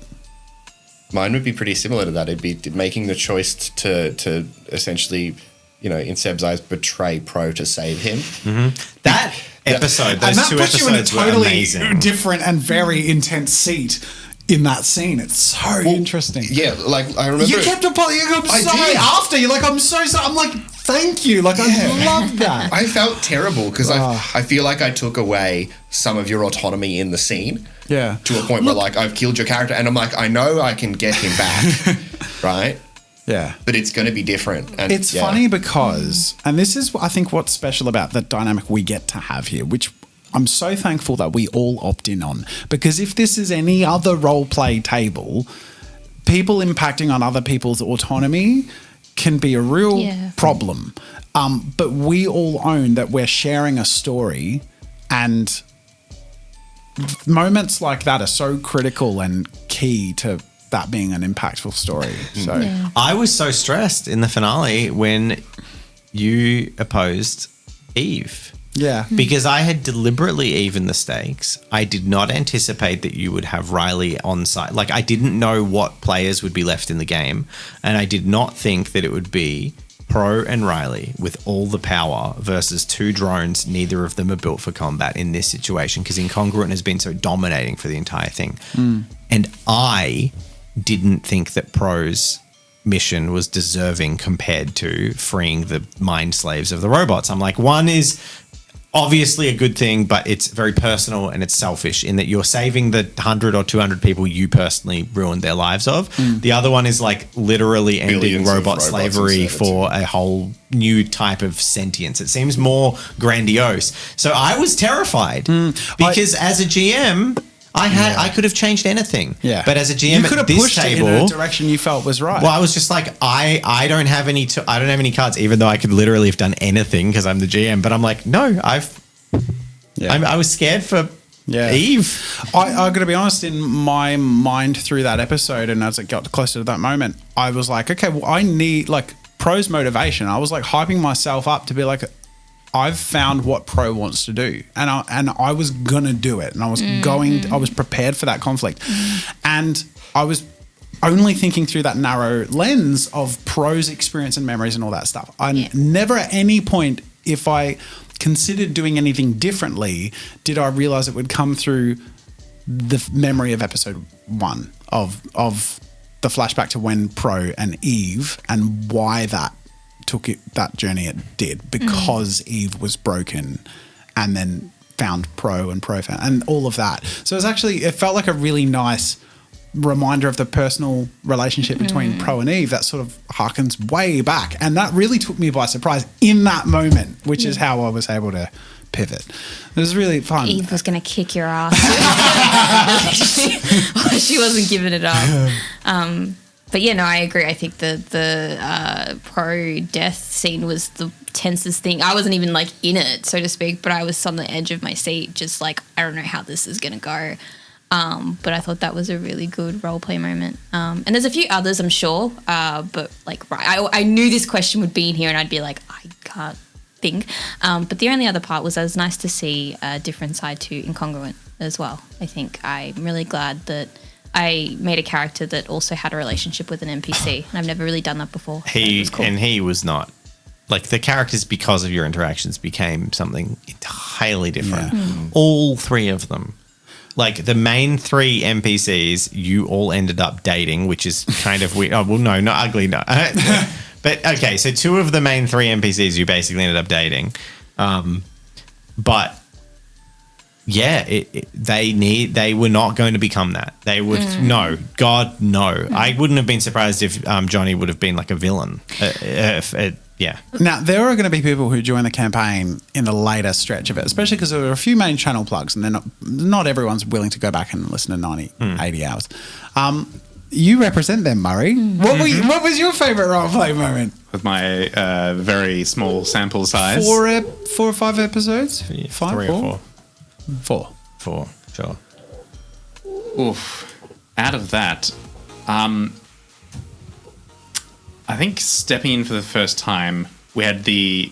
Mine would be pretty similar to that. It'd be making the choice to essentially, in Seb's eyes, betray Pro to save him. That episode, those and that two puts you in a episodes were totally amazing. different and very intense seat in that scene. It's so interesting. Yeah, like I remember. You kept apologizing. I'm I sorry. did. After you're like, I'm so sorry. I'm like, thank you. Like, I love that. I felt terrible because I feel like I took away some of your autonomy in the scene. Yeah. To a point where, like, I've killed your character, and I'm like, I know I can get him back, right? Yeah. But it's going to be different. And It's funny because, and this is, I think, what's special about the dynamic we get to have here, which I'm so thankful that we all opt in on. Because if this is any other role play table, people impacting on other people's autonomy can be a real problem. But we all own that we're sharing a story, and moments like that are so critical and key to that being an impactful story. So I was so stressed in the finale when you opposed Eve. Yeah. Because I had deliberately evened the stakes. I did not anticipate that you would have Riley on site. Like, I didn't know what players would be left in the game, and I did not think that it would be Pro and Riley with all the power versus 2 drones. Neither of them are built for combat in this situation because Incongruent has been so dominating for the entire thing. And I didn't think that Pro's mission was deserving compared to freeing the mind slaves of the robots. I'm like, one is obviously a good thing, but it's very personal and it's selfish in that you're saving the 100 or 200 people you personally ruined their lives of. The other one is like literally ending Billions of robot robots slavery and for a whole new type of sentience. It seems more grandiose. So I was terrified because as a GM, I could have changed anything. Yeah. But as a GM you could at have this pushed table, it in a direction you felt was right. well, I was just like, I don't have any cards, even though I could literally have done anything because I'm the GM. But I'm like, no, I was scared for Eve. I got to be honest, in my mind through that episode, and as it got closer to that moment, I was like, okay, well, I need like Pro's motivation. I was like hyping myself up to be like, I've found what Pro wants to do, and I was gonna do it, and I was I was prepared for that conflict, and I was only thinking through that narrow lens of Pro's experience and memories and all that stuff. I never at any point, if I considered doing anything differently, did I realize it would come through the memory of episode 1 of the flashback to when Pro and Eve, and why that took it that journey it did, because Eve was broken and then found Pro and Pro found, and all of that. So it felt like a really nice reminder of the personal relationship between Pro and Eve, that sort of harkens way back. And that really took me by surprise in that moment, which is how I was able to pivot. It was really fun. Eve was going to kick your ass. She wasn't giving it up. But yeah, no, I agree. I think the Pro death scene was the tensest thing. I wasn't even like in it, so to speak, but I was on the edge of my seat, just like, I don't know how this is going to go. But I thought that was a really good role play moment. And there's a few others, I'm sure. But like, I knew this question would be in here, and I'd be like, I can't think. But the only other part was, it was nice to see a different side to Incongruent as well. I think I'm really glad that I made a character that also had a relationship with an NPC, and I've never really done that before. He was not. Like, the characters, because of your interactions, became something entirely different. All three of them. Like, the main three NPCs, you all ended up dating, which is kind of weird. Oh, well, no, not ugly, no. But, okay, so two of the main three NPCs you basically ended up dating. But, yeah, they were not going to become that. They would, no, God, no. I wouldn't have been surprised if Johnny would have been like a villain. Yeah. Now, there are going to be people who join the campaign in the later stretch of it, especially because there are a few main channel plugs, and they're not everyone's willing to go back and listen to 90, 80 hours. You represent them, Murray. What was your favourite roleplay moment? With my very small sample size. 4 or 5 episodes? 5, 3 or 4. 4. 4, sure. Oof. Out of that, I think stepping in for the first time, we had the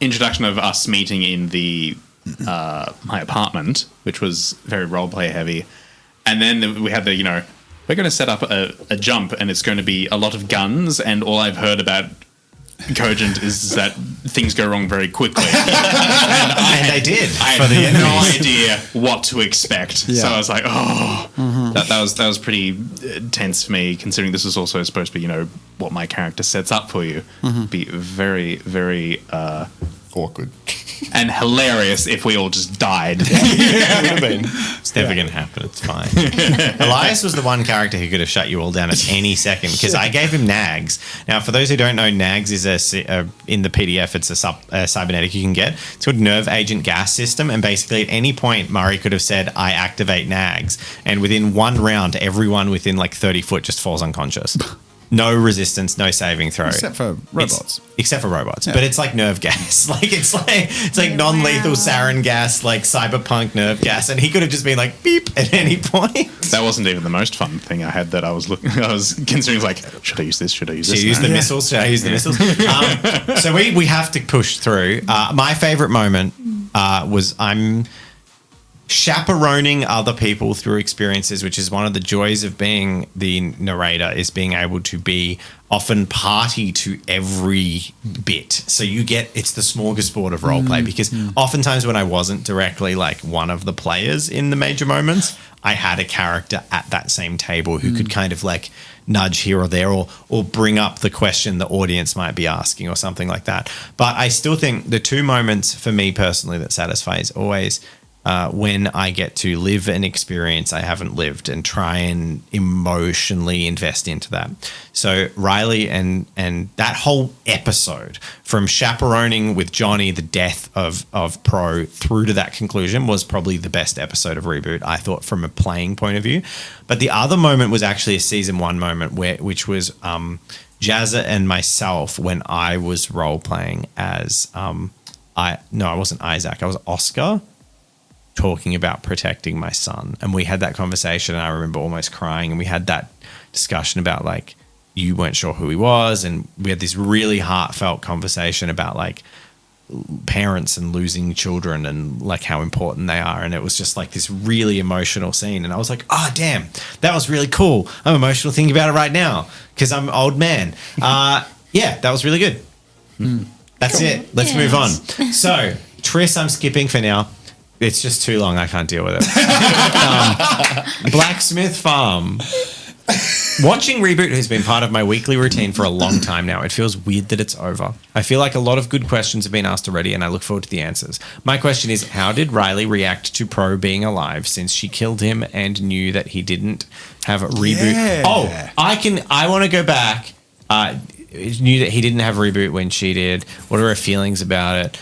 introduction of us meeting in the my apartment, which was very roleplay heavy. And then we had the, we're going to set up a jump, and it's going to be a lot of guns, and all I've heard about Cogent is that things go wrong very quickly. and they did. I had no idea what to expect. Yeah. So I was like, that was pretty tense for me, considering this is also supposed to be, what my character sets up for you. Be very, very Awkward. and hilarious if we all just died. Would have been. It's never going to happen. It's fine. Elias was the one character who could have shut you all down at any second, because I gave him nags. Now, for those who don't know, nags is in the PDF, it's a cybernetic you can get. It's called nerve agent gas system. And basically at any point, Murray could have said, I activate nags. And within one round, everyone within like 30 foot just falls unconscious. No resistance, no saving throw. Except for robots. Yeah. But it's like nerve gas. It's like non-lethal sarin gas, like cyberpunk nerve gas. And he could have just been like beep at any point. That wasn't even the most fun thing I had that I was considering, like, should I use this? Should I use this? Should I use the missiles? Should I use the missiles? So we have to push through. My favorite moment was I'm chaperoning other people through experiences, which is one of the joys of being the narrator, is being able to be often party to every bit. So it's the smorgasbord of roleplay, because oftentimes when I wasn't directly like one of the players in the major moments, I had a character at that same table who could kind of like nudge here or there, or bring up the question the audience might be asking or something like that. But I still think the two moments for me personally that satisfy is always when I get to live an experience I haven't lived and try and emotionally invest into that. So Riley and that whole episode, from chaperoning with Johnny the death of Pro through to that conclusion, was probably the best episode of Reboot, I thought, from a playing point of view. But the other moment was actually a season 1 moment which was Jazza and myself when I was role playing as I wasn't Isaac, I was Oscar, talking about protecting my son. And we had that conversation, and I remember almost crying, and we had that discussion about like, you weren't sure who he was, and we had this really heartfelt conversation about like parents and losing children and like how important they are. And it was just like this really emotional scene, and I was like, damn, that was really cool. I'm emotional thinking about it right now because I'm an old man. Yeah, that was really good. That's cool. It. Let's move on. So Triss, I'm skipping for now. It's just too long. I can't deal with it. Blacksmith Farm. Watching Reboot has been part of my weekly routine for a long time now. It feels weird that it's over. I feel like a lot of good questions have been asked already, and I look forward to the answers. My question is, how did Riley react to Pro being alive since she killed him and knew that he didn't have a reboot? Yeah. Oh, I want to go back. Knew that he didn't have a reboot when she did. What are her feelings about it?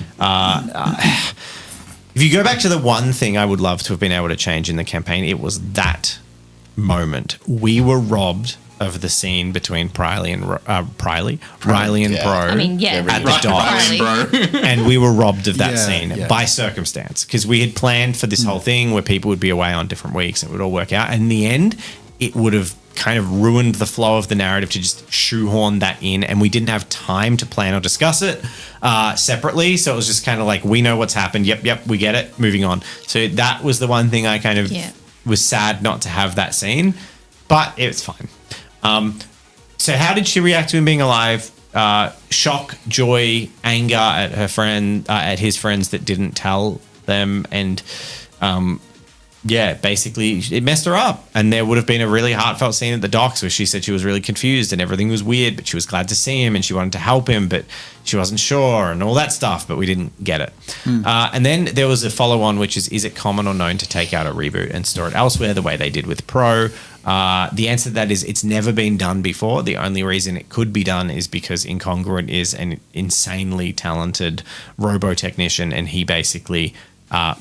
If you go back to the one thing I would love to have been able to change in the campaign, it was that moment. We were robbed of the scene between Riley and Pro I mean, yeah, at the docks. And we were robbed of that scene by circumstance, because we had planned for this whole thing where people would be away on different weeks and it would all work out. And in the end, it would have kind of ruined the flow of the narrative to just shoehorn that in, and we didn't have time to plan or discuss it separately. So it was just kind of like, we know what's happened. Yep, we get it. Moving on. So that was the one thing I kind of was sad not to have that scene, but it's fine. So how did she react to him being alive? Shock, joy, anger at her friend, at his friends that didn't tell them, and basically it messed her up. And there would have been a really heartfelt scene at the docks where she said she was really confused and everything was weird, but she was glad to see him and she wanted to help him, but she wasn't sure and all that stuff, but we didn't get it. And then there was a follow-on, which is it common or known to take out a reboot and store it elsewhere the way they did with Pro? The answer to that is it's never been done before. The only reason it could be done is because Incongruent is an insanely talented robo technician, and he basically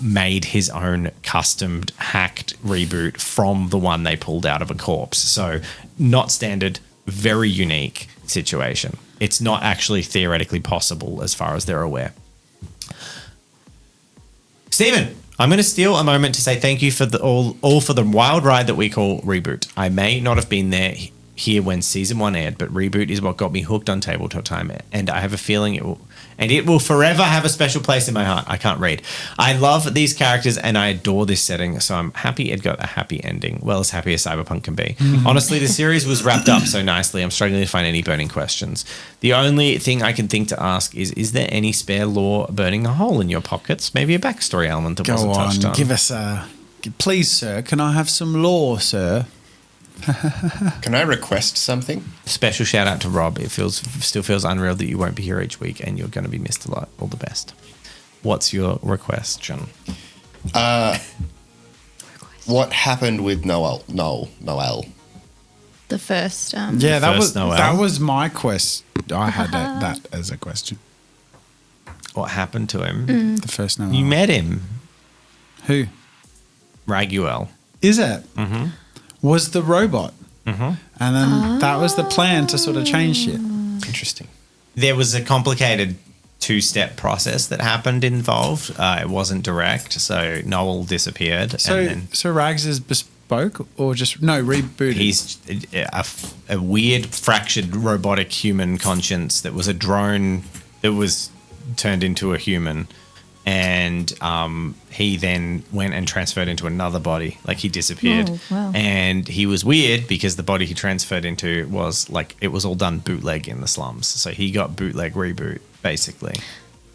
made his own custom hacked reboot from the one they pulled out of a corpse. So not standard, very unique situation. It's not actually theoretically possible as far as they're aware. Stephen, I'm going to steal a moment to say thank you for all for the wild ride that we call Reboot. I may not have been here when season 1 aired, but Reboot is what got me hooked on Tabletop Time, and I have a feeling it will forever have a special place in my heart. I can't read. I love these characters and I adore this setting, so I'm happy it got a happy ending. Well, as happy as Cyberpunk can be. Honestly, the series was wrapped up so nicely, I'm struggling to find any burning questions. The only thing I can think to ask is there any spare lore burning a hole in your pockets? Maybe a backstory element that wasn't touched on. Give us a... Please, sir, can I have some lore, sir? Can I request something? Special shout out to Rob. It still feels unreal that you won't be here each week and you're going to be missed a lot. All the best. What's your request, John? What happened with Noel? The first. That was my quest. I had that as a question. What happened to him? The first Noel. You met him. Who? Raguel. Is it? Mm-hmm. Was the robot. Mm-hmm. And then that was the plan to sort of change shit. Interesting. There was a complicated 2-step process that happened involved. It wasn't direct, so Noel disappeared. So Rags is bespoke or just rebooted? He's a weird fractured robotic human conscience that was a drone that was turned into a human. And he then went and transferred into another body. Like, he disappeared. Oh, wow. And he was weird because the body he transferred into was like, it was all done bootleg in the slums. So he got bootleg reboot basically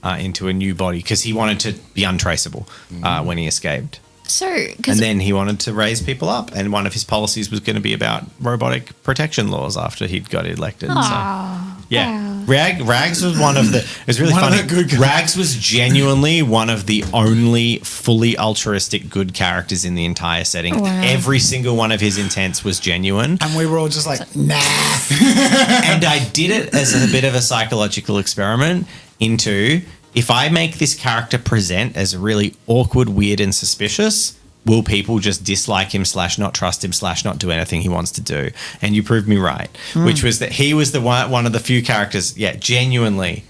into a new body because he wanted to be untraceable when he escaped. And then he wanted to raise people up, and one of his policies was going to be about robotic protection laws after he'd got elected. Rags was one of the... It was really funny. Rags was genuinely one of the only fully altruistic good characters in the entire setting. Wow. Every single one of his intents was genuine. And we were all just like, nah. And I did it as a bit of a psychological experiment into... If I make this character present as really awkward, weird, and suspicious, will people just dislike him / not trust him / not do anything he wants to do? And you proved me right, which was that he was the one of the few characters, genuinely,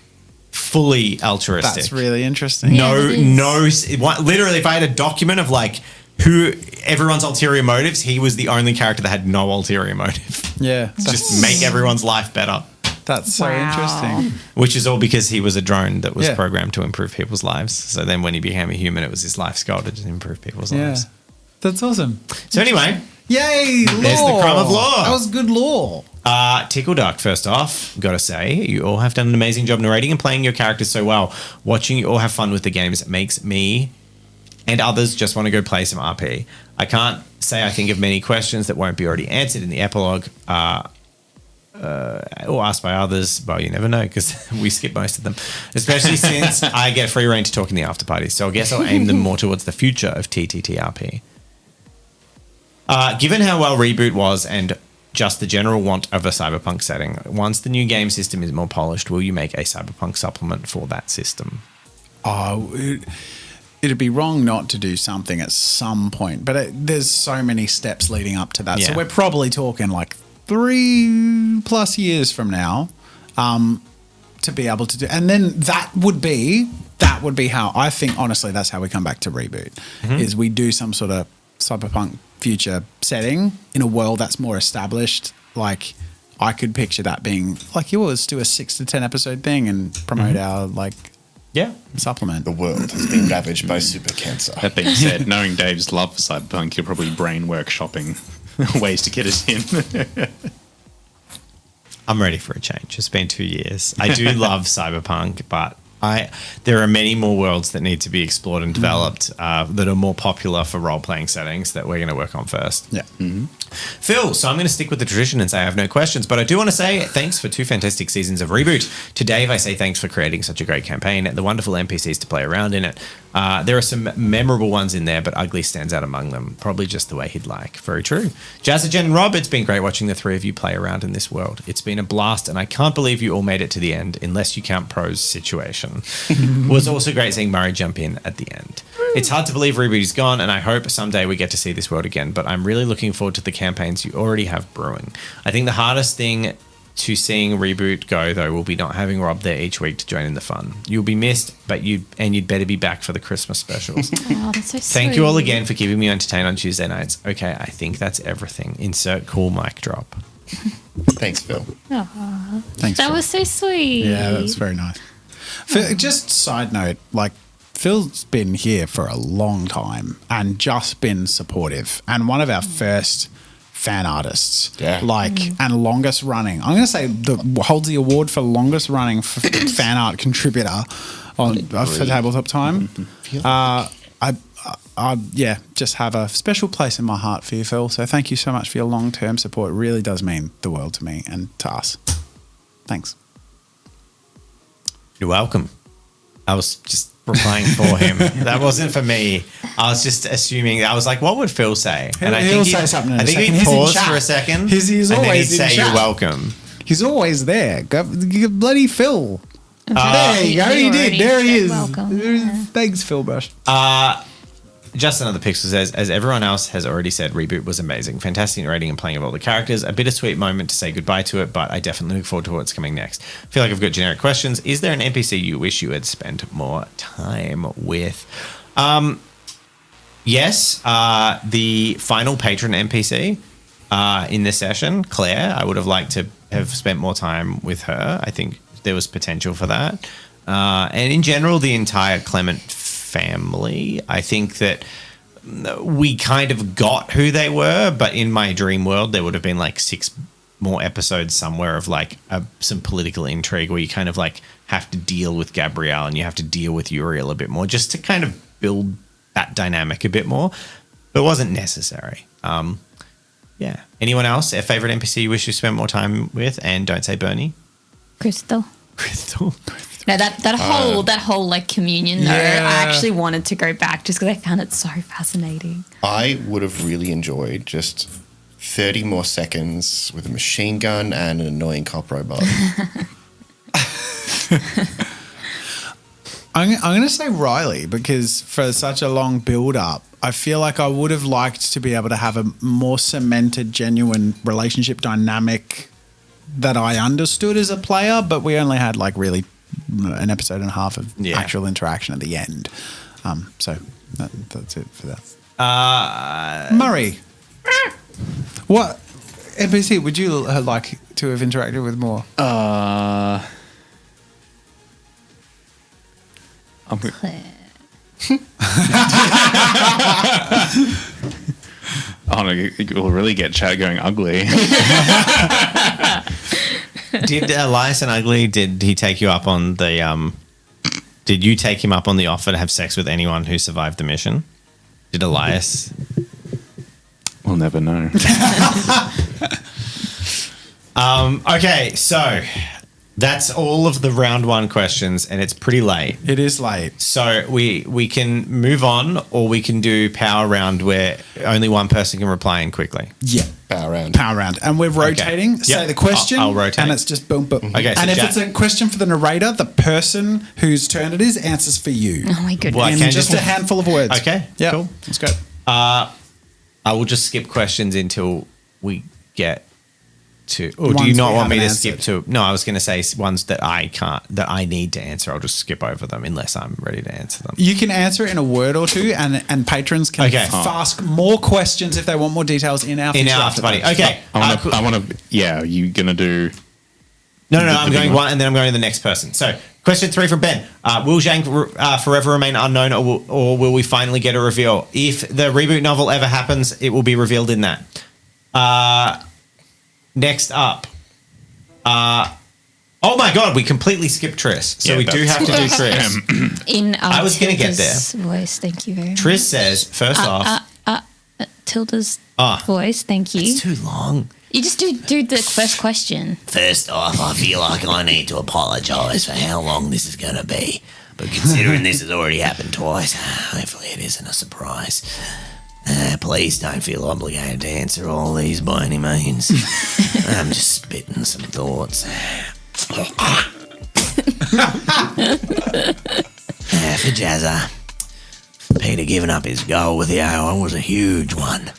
fully altruistic. That's really interesting. Literally, if I had a document of like who everyone's ulterior motives, he was the only character that had no ulterior motive. Yeah. Just make everyone's life better. That's so interesting. Which is all because he was a drone that was programmed to improve people's lives. So then when he became a human, it was his life's goal to improve people's lives. That's awesome. So anyway. Yay, lore. There's the crumb of lore. That was good lore. Tickle Duck, first off, got to say, you all have done an amazing job narrating and playing your characters so well. Watching you all have fun with the games makes me and others just want to go play some RP. I can't say I think of many questions that won't be already answered in the epilogue or asked by others. Well, you never know because we skip most of them, especially since I get free reign to talk in the after parties. So I guess I'll aim them more towards the future of TTTRP. Given how well Reboot was and just the general want of a Cyberpunk setting, once the new game system is more polished, will you make a Cyberpunk supplement for that system? It'd be wrong not to do something at some point, but there's so many steps leading up to that. Yeah. So we're probably talking like 3+ years from now to be able to do. And then that would be how I think, honestly, that's how we come back to Reboot, is we do some sort of Cyberpunk future setting in a world that's more established. Like I could picture that being like yours, do a 6 to 10 episode thing and promote our supplement. The world has been ravaged by super cancer. That being said, knowing Dave's love for Cyberpunk, he'll probably brain workshopping ways to get us in. I'm ready for a change. It's been 2 years. I do love Cyberpunk, but there are many more worlds that need to be explored and developed that are more popular for role-playing settings that we're going to work on first. Yeah. Phil, so I'm going to stick with the tradition and say I have no questions, but I do want to say thanks for 2 fantastic seasons of Reboot. To Dave, I say thanks for creating such a great campaign and the wonderful NPCs to play around in it. There are some memorable ones in there, but Ugly stands out among them. Probably just the way he'd like. Very true. Jazzagen and Rob, it's been great watching the 3 of you play around in this world. It's been a blast, and I can't believe you all made it to the end, unless you count Pro's situation. It was also great seeing Murray jump in at the end. It's hard to believe Reboot is gone, and I hope someday we get to see this world again, but I'm really looking forward to the campaigns you already have brewing. I think the hardest thing to seeing Reboot go, though, will be not having Rob there each week to join in the fun. You'll be missed, but you'd better be back for the Christmas specials. Oh, that's so sweet. Thank you all again for keeping me entertained on Tuesday nights. Okay, I think that's everything. Insert cool mic drop. Thanks, Phil. Thanks. That Phil. was so sweet. Yeah, that's very nice. Phil, just side note, like Phil's been here for a long time and just been supportive, and one of our first fan artists, and longest running. I'm going to say holds the award for longest running fan art contributor for Tabletop Time. I just have a special place in my heart for you, Phil. So thank you so much for your long-term support. It really does mean the world to me and to us. Thanks. You're welcome. I was just replying for him. That wasn't for me. I was just assuming. I was like, what would Phil say? And He'll say something in a second. he'd He's in pause chat. for a second. He's and then he'd always in say, chat. you're welcome. He's always there. Bloody Phil. There you go. He He already did. There he said is. welcome. Thanks, Phil Brush. Just another pixel says, as everyone else has already said, Reboot was amazing. Fantastic narrating and playing of all the characters. A bittersweet moment to say goodbye to it, but I definitely look forward to what's coming next. I feel like I've got generic questions. Is there an NPC you wish you had spent more time with? Yes. The final patron NPC in this session, Claire, I would have liked to have spent more time with her. I think there was potential for that. And in general, the entire Clement family. I think that we kind of got who they were, but in my dream world, there would have been like 6 more episodes somewhere of like some political intrigue where you kind of like have to deal with Gabrielle and you have to deal with Uriel a bit more just to kind of build that dynamic a bit more. But it wasn't necessary. Yeah. Anyone else? A favorite NPC you wish you spent more time with? And don't say Bernie. Crystal. Crystal. No, that whole like communion though, I actually wanted to go back just because I found it so fascinating. I would have really enjoyed just 30 more seconds with a machine gun and an annoying cop robot. I'm going to say Riley because for such a long build-up, I feel like I would have liked to be able to have a more cemented, genuine relationship dynamic that I understood as a player, but we only had like really an episode and a half of actual interaction at the end. So that's it for that. Murray, what NPC would you like to have interacted with more? Claire. Oh no, it will really get chat going ugly. Did Elias and Ugly, did he take you up on the did you take him up on the offer to have sex with anyone who survived the mission? Did Elias? We'll never know. Okay, so that's all of the round one questions, and it's pretty late. It is late. So we can move on, or we can do power round where only one person can reply in quickly. Yeah. Power round. Power round. And we're rotating. Yep. Say the question. I'll rotate. And it's just boom, boom. Okay, so and if Jack- it's a question for the narrator, the person whose turn it is answers for you. Oh my goodness. Well, I in can just just- a handful of words. Okay, Yeah. cool. Let's go. I will just skip questions until we get to. Or do you Ones not we want me to haven't skip to? No, I was going to say ones that I can't, that I need to answer. I'll just skip over them unless I'm ready to answer them. You can answer it in a word or two, and patrons can Okay. ask more questions if they want more details in our In future our after party. parties. Okay. I want to. Yeah, you gonna do? No, The I'm big going one. one and then I'm going to the next person. So, question 3 from Ben. Will Zhang forever remain unknown, or will we finally get a reveal? If the reboot novel ever happens, it will be revealed in that. Next up. Oh my God, we completely skipped Triss. So Yeah, we do have to do that's- Triss. In I was gonna get Tilda's voice, thank you very much. Triss says, first off, Tilda's Ah. voice, thank you. it's too long. You just do the first question. First off, I feel like I need to apologise for how long this is going to be. But considering this has already happened twice, hopefully it isn't a surprise. Please don't feel obligated to answer all these by any means. I'm just spitting some thoughts. For Jazza, Peter giving up his goal with the hour was a huge one.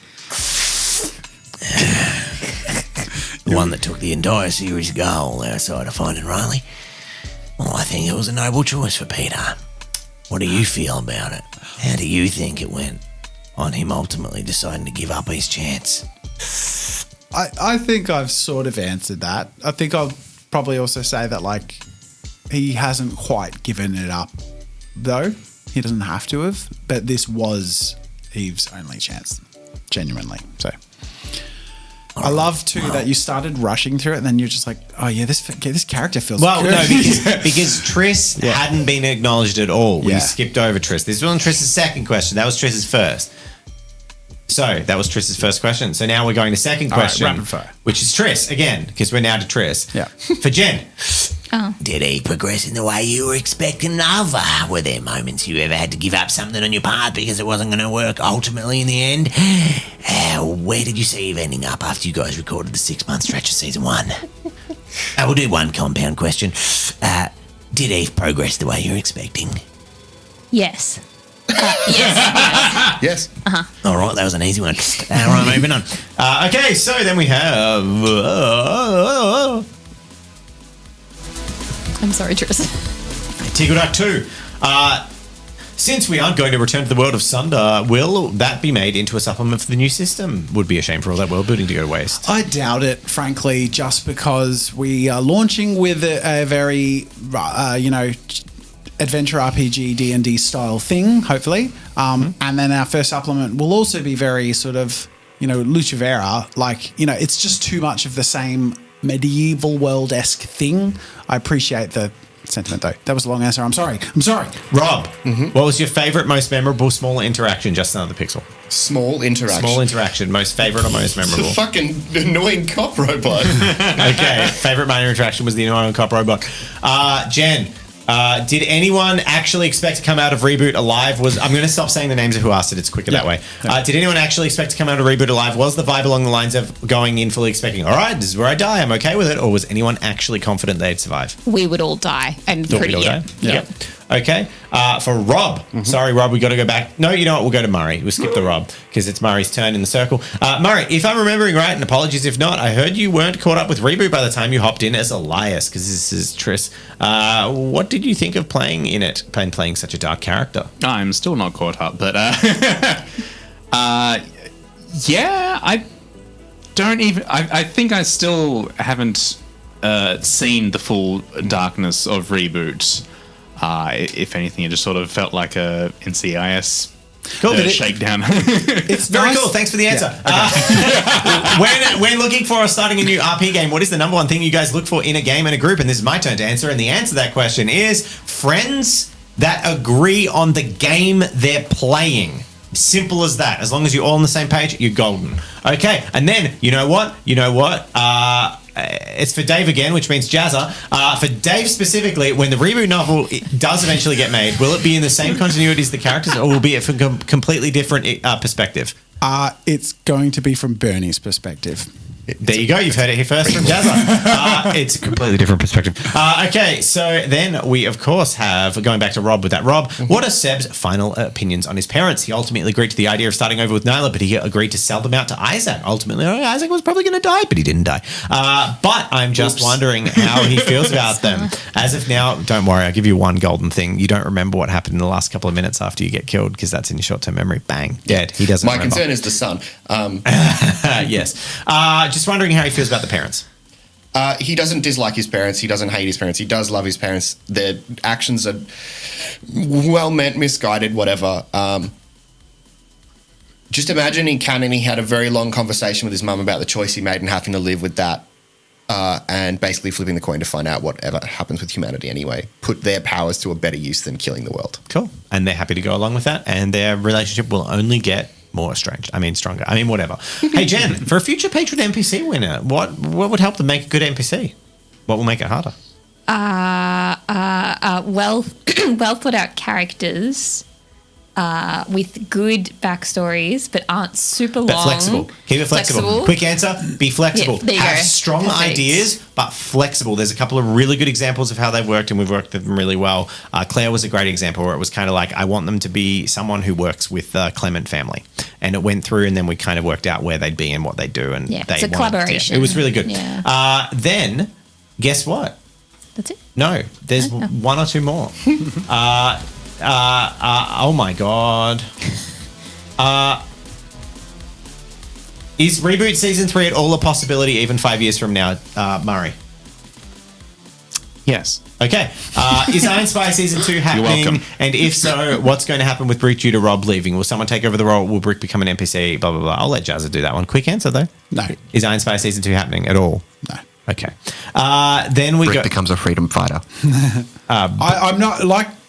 The one that took the entire series goal outside of finding Riley. Well, I think it was a noble choice for Peter. What do you feel about it? How do you think it went on him ultimately deciding to give up his chance? I think I've sort of answered that. I think I'll probably also say that, like, he hasn't quite given it up, though. He doesn't have to have. But this was Eve's only chance, genuinely. So I love, too, that you started rushing through it and then you're just like, oh, yeah, this character feels Well, good. no, because Triss hadn't been acknowledged at all. We Yeah. skipped over Triss. This wasn't Triss's second question. That was Triss's first. So that was Triss's first question. So now we're going to second All right, question, rapid fire. which is Triss again, because we're now to Triss. Yeah. For Jen. Did he progress in the way you were expecting, love? Were there moments you ever had to give up something on your part because it wasn't going to work ultimately in the end? Where did you see Eve ending up after you guys recorded the 6-month stretch of season 1? I will do one compound question. Did Eve progress the way you were expecting? Yes. Yes. Yes. All right, that was an easy one. Right, moving on. Okay, so then we have... I'm sorry, Tris. Tiggle 2. Since we aren't going to return to the world of Sunder, will that be made into a supplement for the new system? Would be a shame for all that world building to go to waste. I doubt it, frankly, just because we are launching with a very, adventure RPG D&D style thing, hopefully. And then our first supplement will also be very sort of, Lucifera. Like, it's just too much of the same medieval world-esque thing. I appreciate the sentiment, though. That was a long answer. I'm sorry. Rob, what was your favourite, most memorable small interaction? Just another pixel. Small interaction. Small interaction, most favourite or most memorable? The fucking annoying cop robot. Okay, favourite minor interaction was the annoying cop robot. Jen, did anyone actually expect to come out of Reboot alive? I'm going to stop saying the names of who asked it. It's quicker that way. Did anyone actually expect to come out of Reboot alive? Was the vibe along the lines of going in fully expecting, all right, this is where I die, I'm okay with it? Or was anyone actually confident they'd survive? We would all die. I'm pretty, We'd all yeah. die? Yep. Okay. For Rob. Sorry, Rob, we got to go back. No, you know what? We'll go to Murray. We'll skip the Rob because it's Murray's turn in the circle. Murray, if I'm remembering right, and apologies if not, I heard you weren't caught up with Reboot by the time you hopped in as Elias because this is Triss. What did you think of playing in it, playing such a dark character? I'm still not caught up, but yeah, I don't even. I think I still haven't seen the full darkness of Reboot. If anything, it just sort of felt like a NCIS shakedown. It's Very nice. cool. Thanks for the answer. When looking for or starting a new RP game, what is the number one thing you guys look for in a game and a group? And this is my turn to answer. And the answer to that question is friends that agree on the game they're playing. Simple as that. As long as you're all on the same page, you're golden. Okay, and then you know what? It's for Dave again, which means Jazza. For Dave specifically, when the reboot novel does eventually get made, will it be in the same continuity as the characters, or will it be from a completely different perspective? It's going to be from Bernie's perspective. There you go. You've heard it here first from Jazza. It's a completely different perspective. Okay, so then we, of course, have, going back to Rob with that. Rob, what are Seb's final opinions on his parents? He ultimately agreed to the idea of starting over with Nyla, but he agreed to sell them out to Isaac. Ultimately, Isaac was probably going to die, but he didn't die. But I'm just wondering how he feels about them. As of now, don't worry, I'll give you one golden thing. You don't remember what happened in the last couple of minutes after you get killed, because that's in your short-term memory. Bang, dead. He doesn't remember. My concern is the son. Yes. Just wondering how he feels about the parents. He doesn't dislike his parents. He doesn't hate his parents. He does love his parents. Their actions are well meant, misguided, whatever. Just imagine in canon he had a very long conversation with his mum about the choice he made and having to live with that, and basically flipping the coin to find out whatever happens with humanity anyway. Put their powers to a better use than killing the world. Cool. And they're happy to go along with that, and their relationship will only get stronger. Whatever. Hey, Jen, for a future Patron NPC winner, what would help them make a good NPC? What will make it harder? Well thought out characters with good backstories, but aren't super long. But flexible. Keep it flexible. Quick answer, be flexible. Yeah, there you Have go. strong Perfect. ideas, but flexible. There's a couple of really good examples of how they've worked, and we've worked with them really well. Claire was a great example where it was kind of like, I want them to be someone who works with the Clement family. And it went through, and then we kind of worked out where they'd be and what they'd do. And Yeah, they it's a collaboration. It was really good. Yeah. Then, guess what? That's it. No, there's one or two more. Oh my God. Is Reboot Season 3 at all a possibility even 5 years from now, Murray? Yes. Okay. Is Iron Spy Season 2 happening? welcome. And if so, what's going to happen with Brick due to Rob leaving? Will someone take over the role? Will Brick become an NPC? Blah, blah, blah. I'll let Jazza do that one. Quick answer, though. No. Is Iron Spy Season 2 happening at all? No. Okay. Then we Brick go... becomes a freedom fighter. I'm not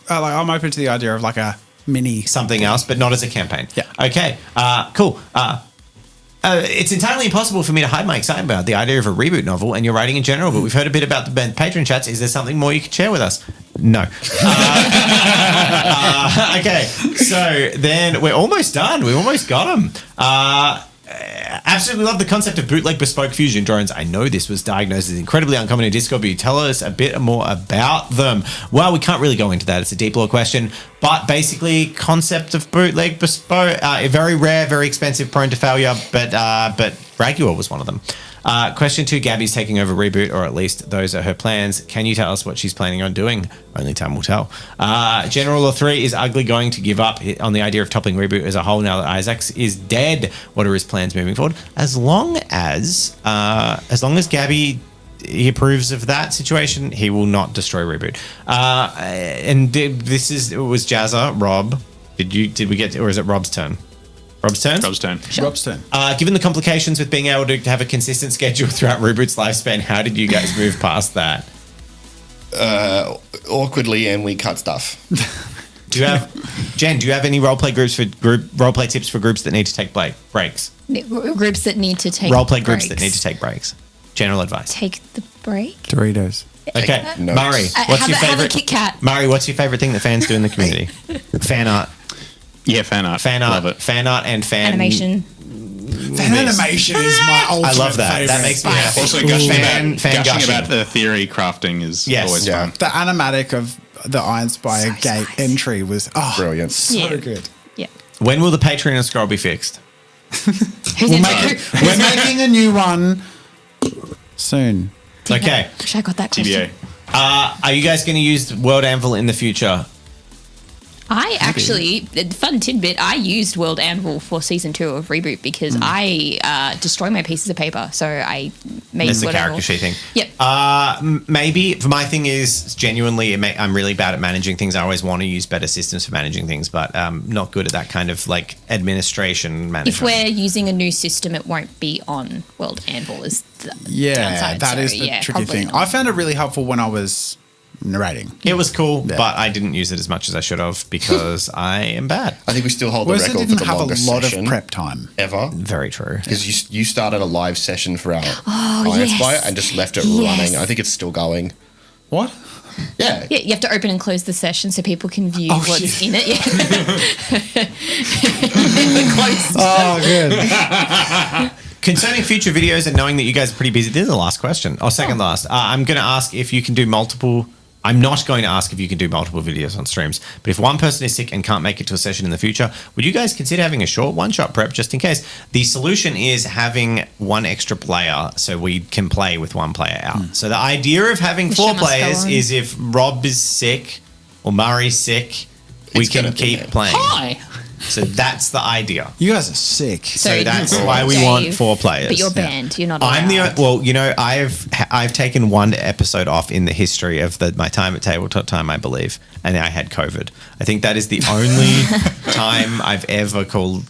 I'm open to the idea of like a mini something else, but not as a campaign. Yeah. Okay. Cool. It's entirely impossible for me to hide my excitement about the idea of a reboot novel and your writing in general, but we've heard a bit about the Patron chats. Is there something more you could share with us? No. Okay. So then we're almost done. We almost got them. Absolutely love the concept of bootleg bespoke fusion drones. I know this was diagnosed as incredibly uncommon in Discord, but you tell us a bit more about them. Well, we can't really go into that. It's a deep lore question. But basically, concept of bootleg bespoke, very rare, very expensive, prone to failure, but Raguel was one of them. Question 2, Gabby's taking over Reboot, or at least those are her plans. Can you tell us what she's planning on doing? Only time will tell. General Law 3, is Ugly going to give up on the idea of toppling Reboot as a whole now that Isaac is dead? What are his plans moving forward? As long as Gabby he approves of that situation, he will not destroy Reboot. And it was Jazza, Rob. Did we get to, or is it Rob's turn? Rob's turn? Rob's turn. Sure. Rob's turn. Given the complications with being able to have a consistent schedule throughout Reboot's lifespan, how did you guys move past that? Awkwardly, and we cut stuff. Do you have any roleplay roleplay tips for groups that need to take breaks? Groups that need to take Roleplay groups breaks. that need to take breaks. General advice. Take the break. Doritos. Okay, notes. Murray, what's your have a favorite? Kit Kat. Murray, what's your favorite thing that fans do in the community? Fan art. Yeah, fan art. Love it. Fan art and fan Animation. Fan animation is my ultimate I love that. favorite. That makes me happy. Also, gushing about the theory crafting is Yes. always Yeah. fun. The animatic of the Iron Spire gate entry was Brilliant. so good. Yeah. When will the Patreon scroll be fixed? We're making a new one soon. Okay. Wish I got that question. TBA. Are you guys going to use World Anvil in the future? I actually, fun tidbit, I used World Anvil for season 2 of Reboot because I destroy my pieces of paper. So I made That's the World character Anvil. sheet thing. Yep. Maybe. My thing is genuinely, I'm really bad at managing things. I always want to use better systems for managing things, but not good at that kind of like administration management. If we're using a new system, it won't be on World Anvil. Is the Yeah, downside. that So, is the yeah, tricky probably thing. not. I found it really helpful when I was narrating. It was cool, Yeah. but I didn't use it as much as I should have because I am bad. I think we still hold the Whereas it record for didn't the have a longest lot session of prep time. ever. Very true. Because you started a live session for our Oh, Iron yes. Spy and just left it Yes. running. I think it's still going. What? Yeah. Yeah, you have to open and close the session so people can view Oh, what's shit. in it. Yeah. Close. Oh, good. Concerning future videos and knowing that you guys are pretty busy, this is the last question. Or second last. I'm going to ask if you can do multiple. I'm not going to ask if you can do multiple videos on streams, but if one person is sick and can't make it to a session in the future, would you guys consider having a short one-shot prep just in case? The solution is having one extra player so we can play with one player out. So the idea of having The 4 show must go players on. is if Rob is sick or Murray's sick, we It's can gonna be keep there. playing. Hi. So that's the idea. You guys are sick. So that's you- why we Dave, want 4 players. But you're Yeah. banned. You're not. I'm allowed. the well, you know, I've taken one episode off in the history of my time at Tabletop time, I believe, and I had COVID. I think that is the only time I've ever called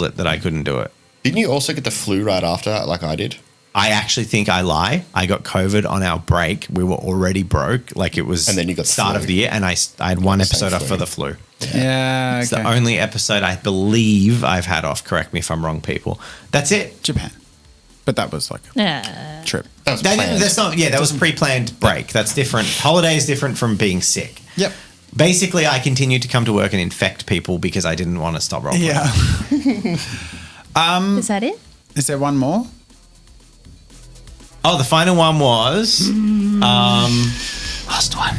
it that I couldn't do it. Didn't you also get the flu right after, like I did? I actually think I lie. I got COVID on our break. We were already broke, like it was, And then you got start flu. of the year, and I had one episode off flu. for the flu. Yeah, It's okay. the only episode I believe I've had off. Correct me if I'm wrong, people. That's it. Japan. But that was like a trip. That was planned. That's not. Yeah, that was pre-planned break. That's different. Holiday is different from being sick. Yep. Basically, I continued to come to work and infect people because I didn't want to stop roleplaying. Yeah. Is that it? Is there one more? Oh, the final one was. Last one.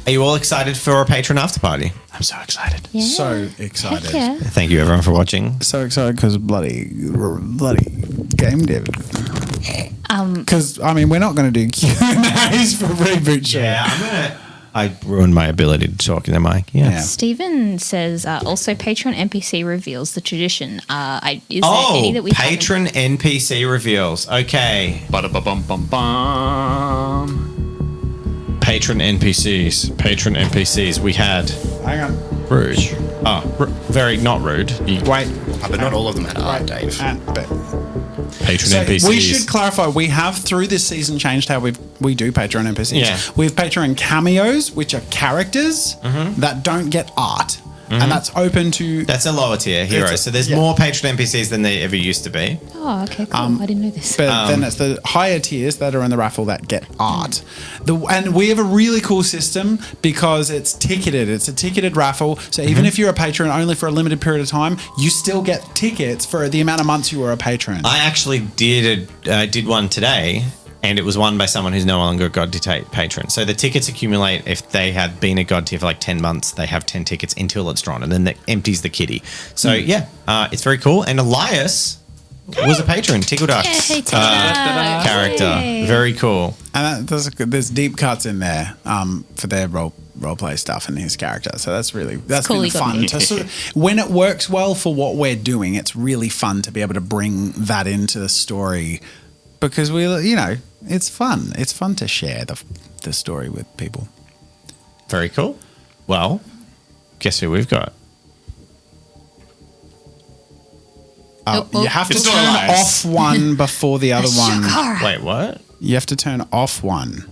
Are you all excited for a Patron after party? I'm so excited. Yeah. So excited. Heck yeah. Thank you, everyone, for watching. So excited because bloody game dev. Because I mean, we're not going to do Q&As for reboot show. Yeah, I'm gonna. I ruined my ability to talk in the mic. Yeah. Yeah. Stephen says also Patron NPC reveals the tradition. Is there any that we haven't- Patron NPC reveals. Okay. Ba-da-ba-bum-bum-bum. Patron NPCs. We had Hang on. rude. Oh, very not rude. Wait. But not all of them had art, Dave. Patron So NPCs. we should clarify. We have through this season changed how we do Patreon NPCs. Yeah. We have Patreon cameos, which are characters Mm-hmm. that don't get art, and that's open to. That's a lower tier hero. So there's yeah. more Patron NPCs than there ever used to be. Oh, okay, cool. I didn't know this. But then it's the higher tiers that are in the raffle that get art. And we have a really cool system because it's ticketed. It's a ticketed raffle. So even if you're a patron only for a limited period of time, you still get tickets for the amount of months you were a patron. I actually did one today, and it was won by someone who's no longer a God Tier patron. So the tickets accumulate. If they had been a God Tier for like 10 months, they have 10 tickets until it's drawn, and then that empties the kitty. So it's very cool. And Elias was a patron, Tickle Ducks Yay, Tickle Ducks. character. Yay. Very cool. And there's deep cuts in there for their role-play stuff and his character. So that's cool been you got fun. me. To sort of, when it works well for what we're doing, it's really fun to be able to bring that into the story because it's fun. It's fun to share the story with people. Very cool. Well, guess who we've got? You have to It's turn not off Elias. one before the other one. Shakara. Wait, what? You have to turn off one.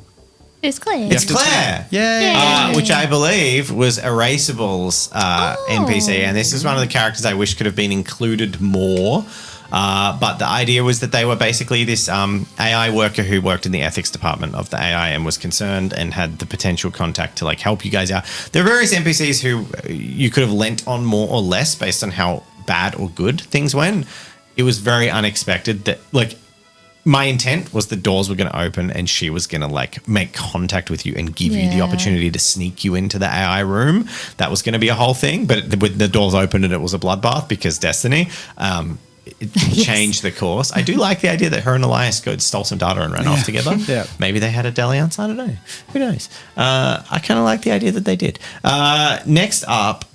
It's Claire. It's Claire. Yay! Which I believe was Erasable's NPC, and this is one of the characters I wish could have been included more. But the idea was that they were basically this AI worker who worked in the ethics department of the AI and was concerned and had the potential contact to like help you guys out. There are various NPCs who you could have lent on more or less based on how bad or good things went. It was very unexpected that like my intent was the doors were going to open and she was going to like make contact with you and give you the Yeah. opportunity to sneak you into the AI room. That was going to be a whole thing, but with the doors open and it was a bloodbath because Destiny. It changed the course. I do like the idea that her and Elias stole some data and ran off together. Yeah. Maybe they had a dalliance. I don't know. Who knows? I kind of like the idea that they did. Next up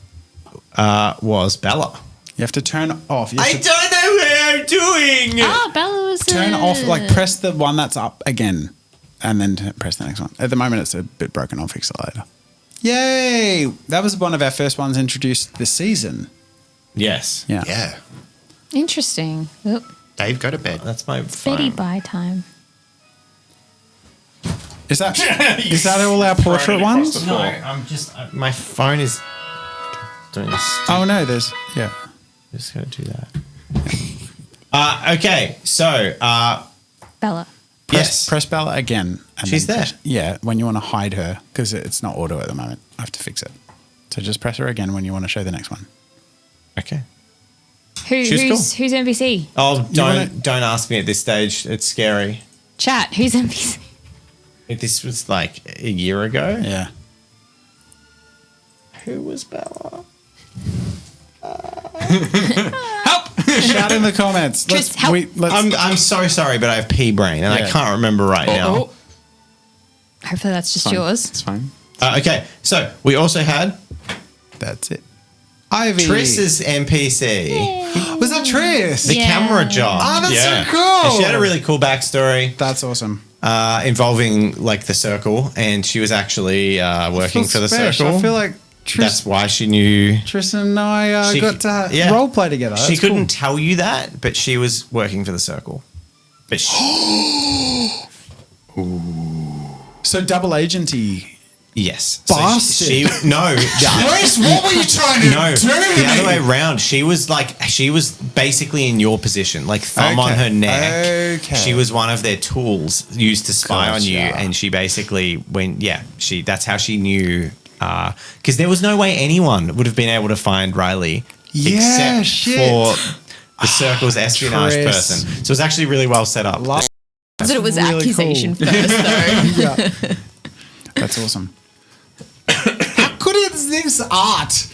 was Bella. You have to turn off. You have to don't know what I'm doing. Oh, Bella was turn off, like press the one that's up again and then press the next one. At the moment, it's a bit broken. I'll fix it later. Yay! That was one of our first ones introduced this season. Yes. Yeah. Yeah. Interesting. Oop. Dave, go to bed. That's my Betty phone. bye time. Is that all our portrait ones? No, I'm just my phone is doing this. Oh no, there's Just gonna do that. Okay, so Bella. press Bella again. And She's then there. when you want to hide her because it's not auto at the moment. I have to fix it. So just press her again when you want to show the next one. Okay. Who's NPC? Oh, don't ask me at this stage. It's scary. Chat. Who's NPC? This was like a year ago. Yeah. Who was Bella? Help! Shout in the comments. Just help. I'm so sorry, but I have pea brain and I Yeah. can't remember right now. Hopefully that's just Fine. yours. It's fine. Okay, so we also had That's it. Ivy. Triss's NPC. Was that Triss? The camera job. Oh, that's so cool. And she had a really coll backstory That's awesome. involving like the circle, and she was actually working for the circle. I feel like That's why she knew. Tristan and I She got c- to yeah. role play together. She That's couldn't tell you that, but she was working for the circle. But cool. So double agenty. yes, Bastard. So no, Chris, what were you trying to no, do? the other way around. She was basically in your position, like thumb on her neck. Okay. She was one of their tools used to spy on you, Gotcha. and she basically that's how she knew. Because there was no way anyone would have been able to find Riley Yeah, except shit. for the circle's espionage Chris. person. So it's actually really well set up. That it was really accusation cool. first, though. Yeah. That's awesome. How good is this art?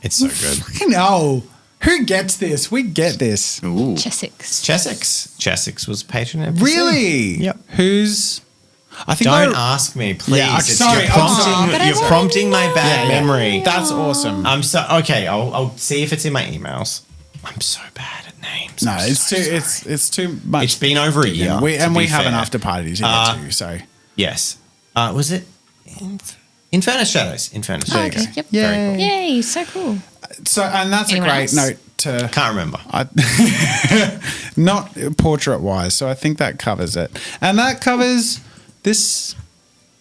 It's so good. Fucking hell. Who gets this? We get this. Ooh. Chessex. Chessex was patron NPC. Really? Yep. Who's... I think Don't ask me, please. Yeah, It's- sorry, you're I'm prompting, sorry. But I you're wanna prompting my know. bad memory. That's awesome. I'm so okay. I'll see if it's in my emails. I'm so bad at names. No, I'm it's so too sorry. it's too much. It's been over a year. We to be have an fair. after party to get to, so Yes. Was it Inferno Shadows? Inferno Oh, Shadows. okay. Yep. yeah. Very cool. Yay, so cool. So and that's Anyone a great else? note to Can't remember. not portrait wise. So I think that covers it, and that covers this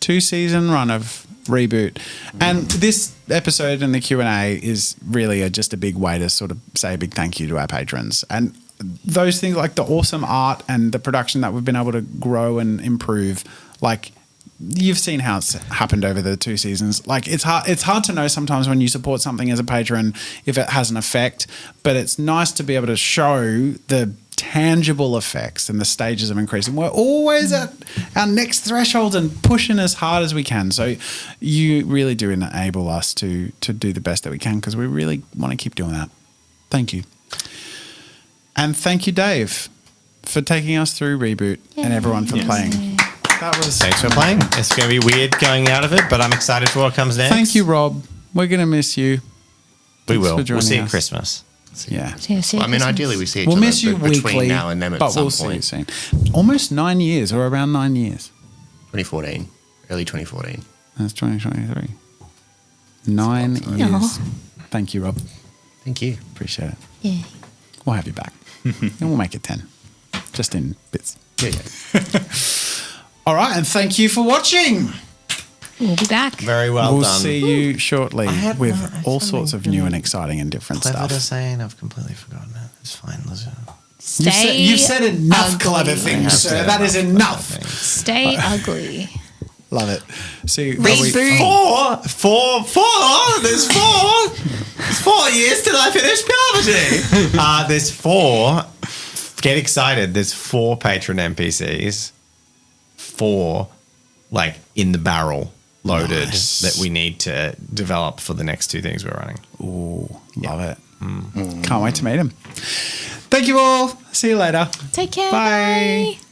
2-season run of Reboot. And this episode and the Q&A is really just a big way to sort of say a big thank you to our patrons. And those things like the awesome art and the production that we've been able to grow and improve, like you've seen how it's happened over the 2 seasons. Like it's hard to know sometimes when you support something as a patron if it has an effect, but it's nice to be able to show the tangible effects and the stages of increasing. We're always at our next threshold and pushing as hard as we can. So you really do enable us to do the best that we can because we really want to keep doing that. Thank you. And thank you, Dave, for taking us through Reboot and everyone for playing. That was Thanks for playing. It's going to be weird going out of it, but I'm excited for what comes next. Thank you, Rob. We're going to miss you. We will. for We'll joining see you at us. Christmas. Yeah. Well, I mean, ideally we see each We'll other miss you between weekly, now and then at but some we'll see you point. soon. Almost 9 years, or around 9 years. 2014, early 2014. That's 2023. 9 years. Aw. Thank you, Rob. Thank you. Appreciate it. Yeah. We'll have you back. And we'll make it 10. Just in bits. Yeah. All right, and thank you for watching. We'll be back. Very well we'll done. see you shortly had with no- all sorts of new and exciting and different Clever stuff. to say, and I've completely forgotten it. It's fine, Lizzo. You've said enough ugly. clever things, sir. That is enough. Stay ugly. Love it. See, Reboot. Four. There's 4 years till I finish puberty. There's 4. Get excited. There's 4 patron NPCs. 4, like in the barrel, loaded Nice. that we need to develop for the next 2 things we're running. Ooh, love it. Can't wait to meet him. Thank you all. See you later. Take care. Bye. Bye.